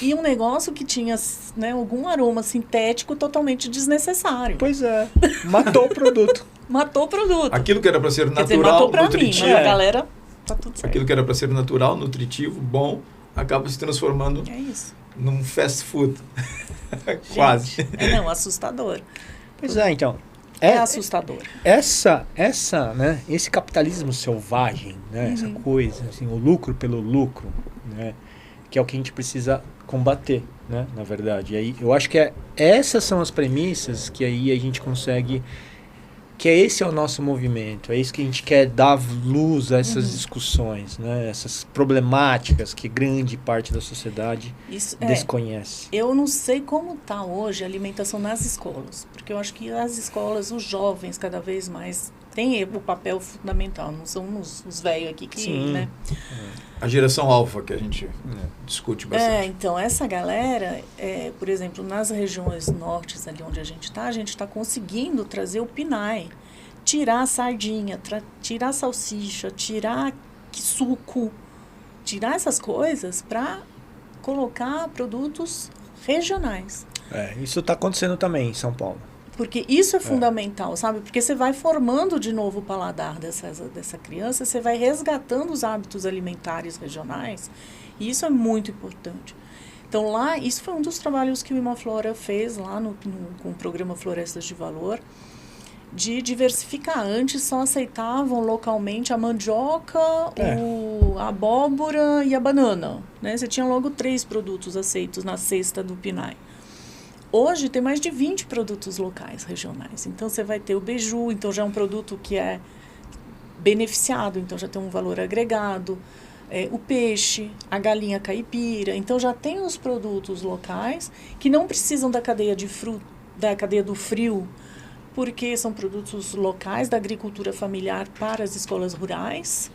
E um negócio que tinha, né, algum aroma sintético totalmente desnecessário. Pois é, matou o produto. Matou o produto. Aquilo que era para ser Quer dizer, natural, matou pra nutritivo, mim, mas a galera, tá tudo certo. aquilo que era para ser natural, nutritivo, bom, acaba se transformando É isso. num fast food. Quase. Gente, não, assustador. Pois é, então. É assustador. Né, esse capitalismo selvagem, né, essa coisa, assim, o lucro pelo lucro, né, que é o que a gente precisa combater, né, na verdade. E aí, eu acho que essas são as premissas que aí a gente consegue, que esse é o nosso movimento, é isso que a gente quer dar luz a essas discussões, né, essas problemáticas que grande parte da sociedade desconhece. Eu não sei como está hoje a alimentação nas escolas, porque eu acho que as escolas, os jovens cada vez mais têm o papel fundamental, não são os velhos aqui que, né? A geração alfa que a gente discute bastante. Então, essa galera, por exemplo, nas regiões nortes, ali onde a gente está conseguindo trazer o PNAE, tirar a sardinha, tirar a salsicha, tirar suco, tirar essas coisas para colocar produtos regionais. Isso está acontecendo também em São Paulo. Porque isso é fundamental, sabe? Porque você vai formando de novo o paladar dessa criança, você vai resgatando os hábitos alimentares regionais, e isso é muito importante. Então, lá, isso foi um dos trabalhos que o Imaflora fez lá com o programa Florestas de Valor, de diversificar. Antes só aceitavam localmente a mandioca, a abóbora e a banana, né? Você tinha logo 3 produtos aceitos na cesta do PNAE. Hoje tem mais de 20 produtos locais, regionais. Então, você vai ter o beiju, então já é um produto que é beneficiado, então já tem um valor agregado. O peixe, a galinha caipira. Então, já tem os produtos locais que não precisam da cadeia da cadeia do frio, porque são produtos locais da agricultura familiar para as escolas rurais.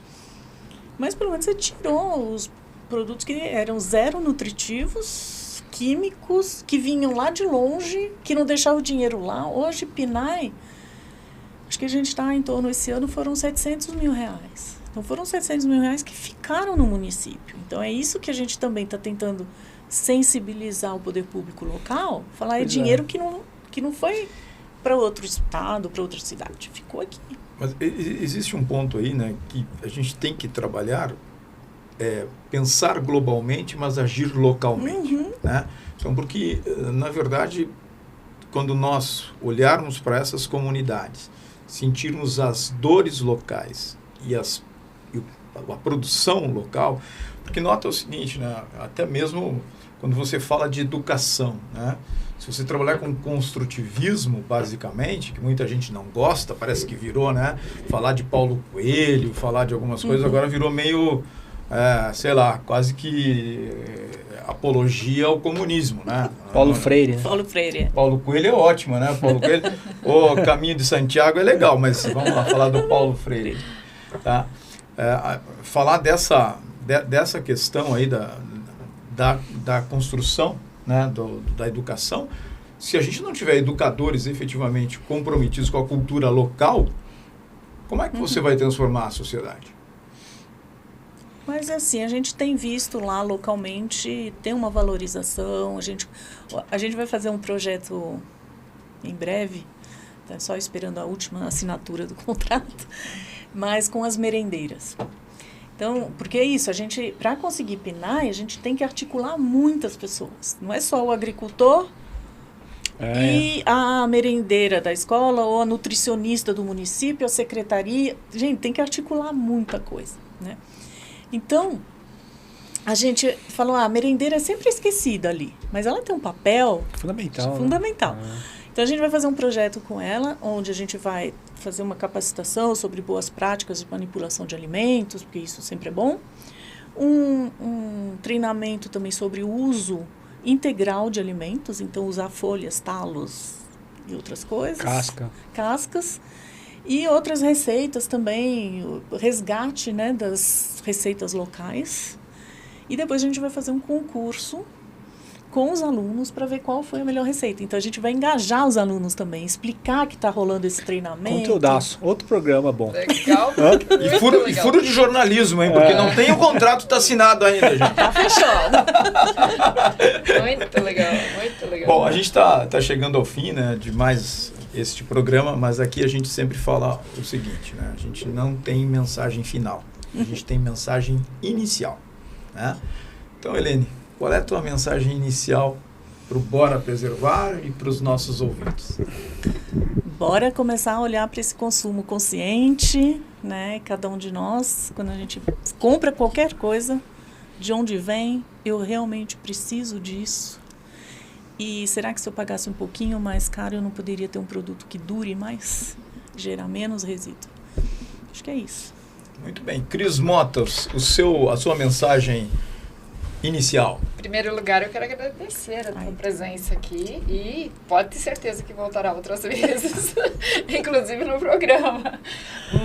Mas, pelo menos, você tirou os produtos que eram zero nutritivos, químicos, que vinham lá de longe, que não deixavam o dinheiro lá. Hoje, PNAE, acho que a gente está em torno, esse ano foram 700 mil reais. Então, foram 700 mil reais que ficaram no município. Então, é isso que a gente também está tentando sensibilizar o poder público local, falar dinheiro que não foi para outro estado, para outra cidade, ficou aqui. Mas existe um ponto aí, né, que a gente tem que trabalhar, pensar globalmente, mas agir localmente. Né? Então, porque, na verdade, quando nós olharmos para essas comunidades, sentirmos as dores locais e a produção local, porque nota o seguinte, né, até mesmo quando você fala de educação, né, se você trabalhar com construtivismo, basicamente, que muita gente não gosta, parece que virou, né, falar de Paulo Coelho, falar de algumas coisas, agora virou meio... sei lá, quase que apologia ao comunismo, né? Paulo Freire. Paulo Freire. Paulo Coelho é ótimo, né? Paulo Coelho, o Caminho de Santiago é legal, mas vamos lá falar do Paulo Freire, tá? Falar dessa questão aí da construção, né? Da educação. Se a gente não tiver educadores efetivamente comprometidos com a cultura local, como é que você vai transformar a sociedade? Mas assim, a gente tem visto lá localmente, tem uma valorização, a gente vai fazer um projeto em breve, tá só esperando a última assinatura do contrato, mas com as merendeiras. Então, porque é isso, para conseguir PNAE, a gente tem que articular muitas pessoas, não é só o agricultor e a merendeira da escola, ou a nutricionista do município, a secretaria, gente, tem que articular muita coisa, né? Então, a gente falou, a merendeira é sempre esquecida ali, mas ela tem um papel fundamental. Né? Então, a gente vai fazer um projeto com ela, onde a gente vai fazer uma capacitação sobre boas práticas de manipulação de alimentos, porque isso sempre é bom. Um treinamento também sobre o uso integral de alimentos, então usar folhas, talos e outras coisas. Cascas. E outras receitas também, o resgate, né, das receitas locais. E depois a gente vai fazer um concurso com os alunos para ver qual foi a melhor receita. Então, a gente vai engajar os alunos também, explicar que está rolando esse treinamento. Conteúdaço. Outro programa bom. Legal. E furo de jornalismo, hein? Porque não tem o contrato, tá assinado ainda, gente. Tá fechado. Muito legal, muito legal. Bom, a gente tá chegando ao fim, né, de mais este programa, mas aqui a gente sempre fala o seguinte, né? A gente não tem mensagem final, a gente tem mensagem inicial, né? Então, Helene, qual é a tua mensagem inicial para o Bora Preservar e para os nossos ouvintes? Bora começar a olhar para esse consumo consciente, né? Cada um de nós, quando a gente compra qualquer coisa, de onde vem, eu realmente preciso disso? E será que se eu pagasse um pouquinho mais caro, eu não poderia ter um produto que dure mais? Gerar menos resíduo? Acho que é isso. Muito bem. Cris Motas, a sua mensagem inicial. Em primeiro lugar, eu quero agradecer a tua presença aqui e pode ter certeza que voltará outras vezes, inclusive no programa.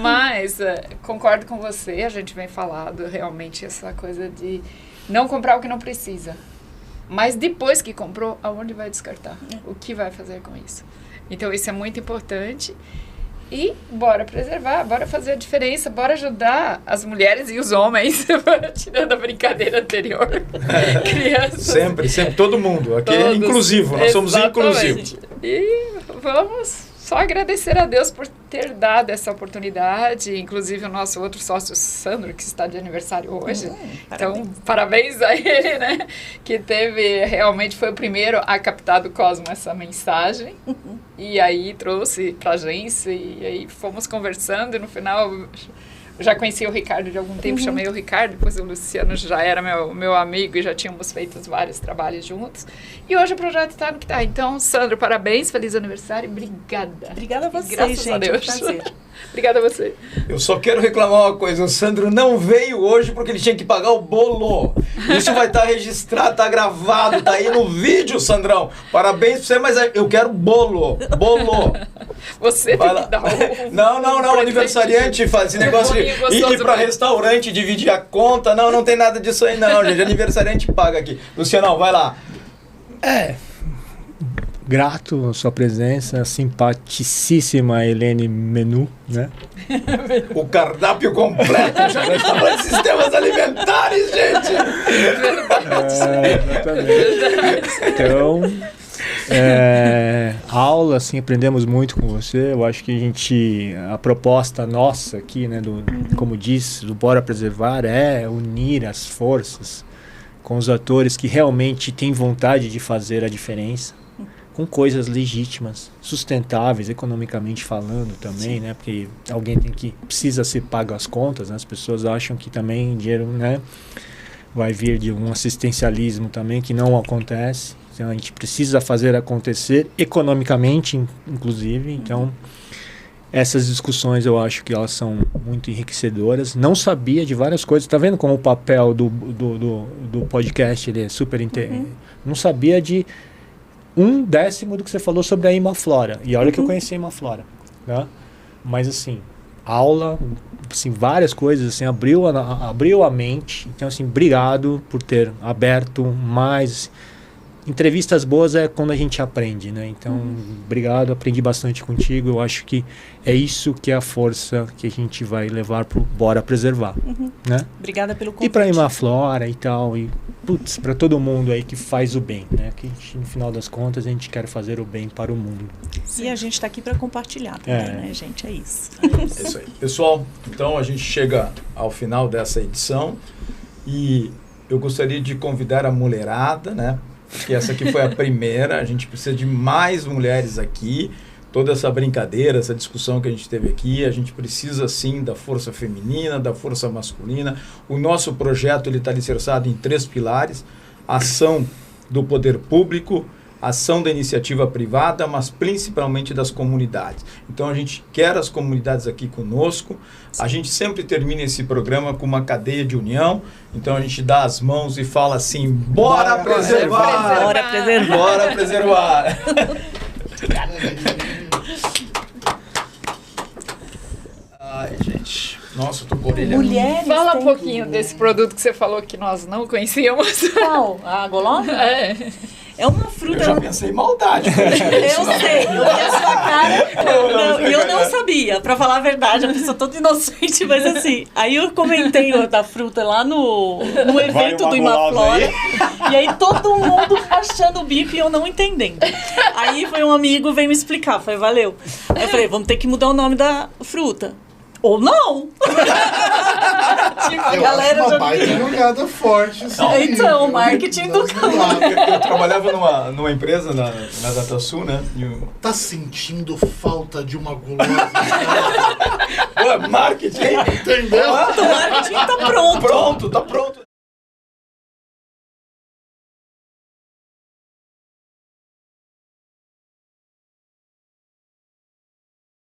Mas concordo com você, a gente vem falando realmente essa coisa de não comprar o que não precisa. Mas depois que comprou, aonde vai descartar? O que vai fazer com isso? Então, isso é muito importante. E bora preservar, bora fazer a diferença, bora ajudar as mulheres e os homens, tirando a brincadeira anterior. Crianças. Sempre, todo mundo. Aqui é inclusivo, nós somos inclusivos. E vamos só agradecer a Deus por ter dado essa oportunidade, inclusive o nosso outro sócio, Sandro, que está de aniversário hoje. Então, parabéns a ele, né? Que realmente foi o primeiro a captar do Cosmo essa mensagem. E aí trouxe pra agência, e aí fomos conversando, e no final eu já conhecia o Ricardo de algum tempo, chamei o Ricardo, depois o Luciano já era meu amigo e já tínhamos feito vários trabalhos juntos. E hoje o projeto está no que está. Então, Sandro, parabéns, feliz aniversário, obrigada. Obrigada a você, graças gente, a Deus. É um prazer. Obrigada a você. Eu só quero reclamar uma coisa, o Sandro não veio hoje porque ele tinha que pagar o bolo. Isso vai estar registrado, tá gravado, tá aí no vídeo, Sandrão. Parabéns pra você, mas eu quero bolo. Você tem que dar o... Não, aniversariante faz esse negócio de ir pra restaurante, dividir a conta. Não tem nada disso aí não, gente. Aniversariante paga aqui. Lucianão, vai lá. Grato à sua presença, simpaticíssima Helene Menu, né? O cardápio completo, já estava em sistemas alimentares, gente! Exatamente. Então, aula, assim, aprendemos muito com você. Eu acho que a proposta nossa aqui, né, como disse, do Bora Preservar, é unir as forças com os atores que realmente têm vontade de fazer a diferença, com coisas legítimas, sustentáveis, economicamente falando também, né? Porque alguém precisa ser pago as contas, né? As pessoas acham que também dinheiro, né, vai vir de um assistencialismo também, que não acontece. Então, a gente precisa fazer acontecer, economicamente, inclusive. Então, essas discussões eu acho que elas são muito enriquecedoras. Não sabia de várias coisas. Tá vendo como o papel do podcast ele é super... Não sabia de 1/10 do que você falou sobre a Imaflora. E olha que eu conheci a Imaflora, né? Mas assim, aula, assim, várias coisas, assim, abriu a mente. Então, assim, obrigado por ter aberto mais... Entrevistas boas é quando a gente aprende, né? Então, obrigado, aprendi bastante contigo. Eu acho que é isso que é a força que a gente vai levar pro Bora Preservar, né? Obrigada pelo convite. E pra Imaflora e tal, e putz, pra todo mundo aí que faz o bem, né? Que no final das contas a gente quer fazer o bem para o mundo. E a gente tá aqui para compartilhar também, né, gente? É isso. É isso aí. Pessoal, então a gente chega ao final dessa edição e eu gostaria de convidar a mulherada, né? Que essa aqui foi a primeira, a gente precisa de mais mulheres aqui, toda essa brincadeira, essa discussão que a gente teve aqui, a gente precisa sim da força feminina, da força masculina. O nosso projeto está alicerçado em 3 pilares: ação do poder público, ação da iniciativa privada, mas principalmente das comunidades. Então a gente quer as comunidades aqui conosco. A gente sempre termina esse programa com uma cadeia de união. Então a gente dá as mãos e fala assim: bora preservar! Bora preservar! Bora preservar! Ai, gente. Nossa, eu tô com a orelha. Mulheres Fala um pouquinho desse produto que você falou que nós não conhecíamos. Qual? A Golov? É. É uma fruta... Eu já pensei em maldade. Eu sei, eu vi a sua cara. Não, e eu não sabia, pra falar a verdade, a pessoa toda inocente, mas assim, aí eu comentei da fruta lá no evento do Imaflora, e aí todo mundo achando o bico e eu não entendendo. Aí foi um amigo, veio me explicar, foi, valeu. Aí eu falei, vamos ter que mudar o nome da fruta. Ou não! Tipo, a Eu galera acho uma já... baita jogada forte. Assim, Então, marketing do Eu trabalhava numa empresa na DataSul, né? Tá sentindo falta de uma gulosa? Marketing! Entendeu? O marketing tá pronto. Tá pronto.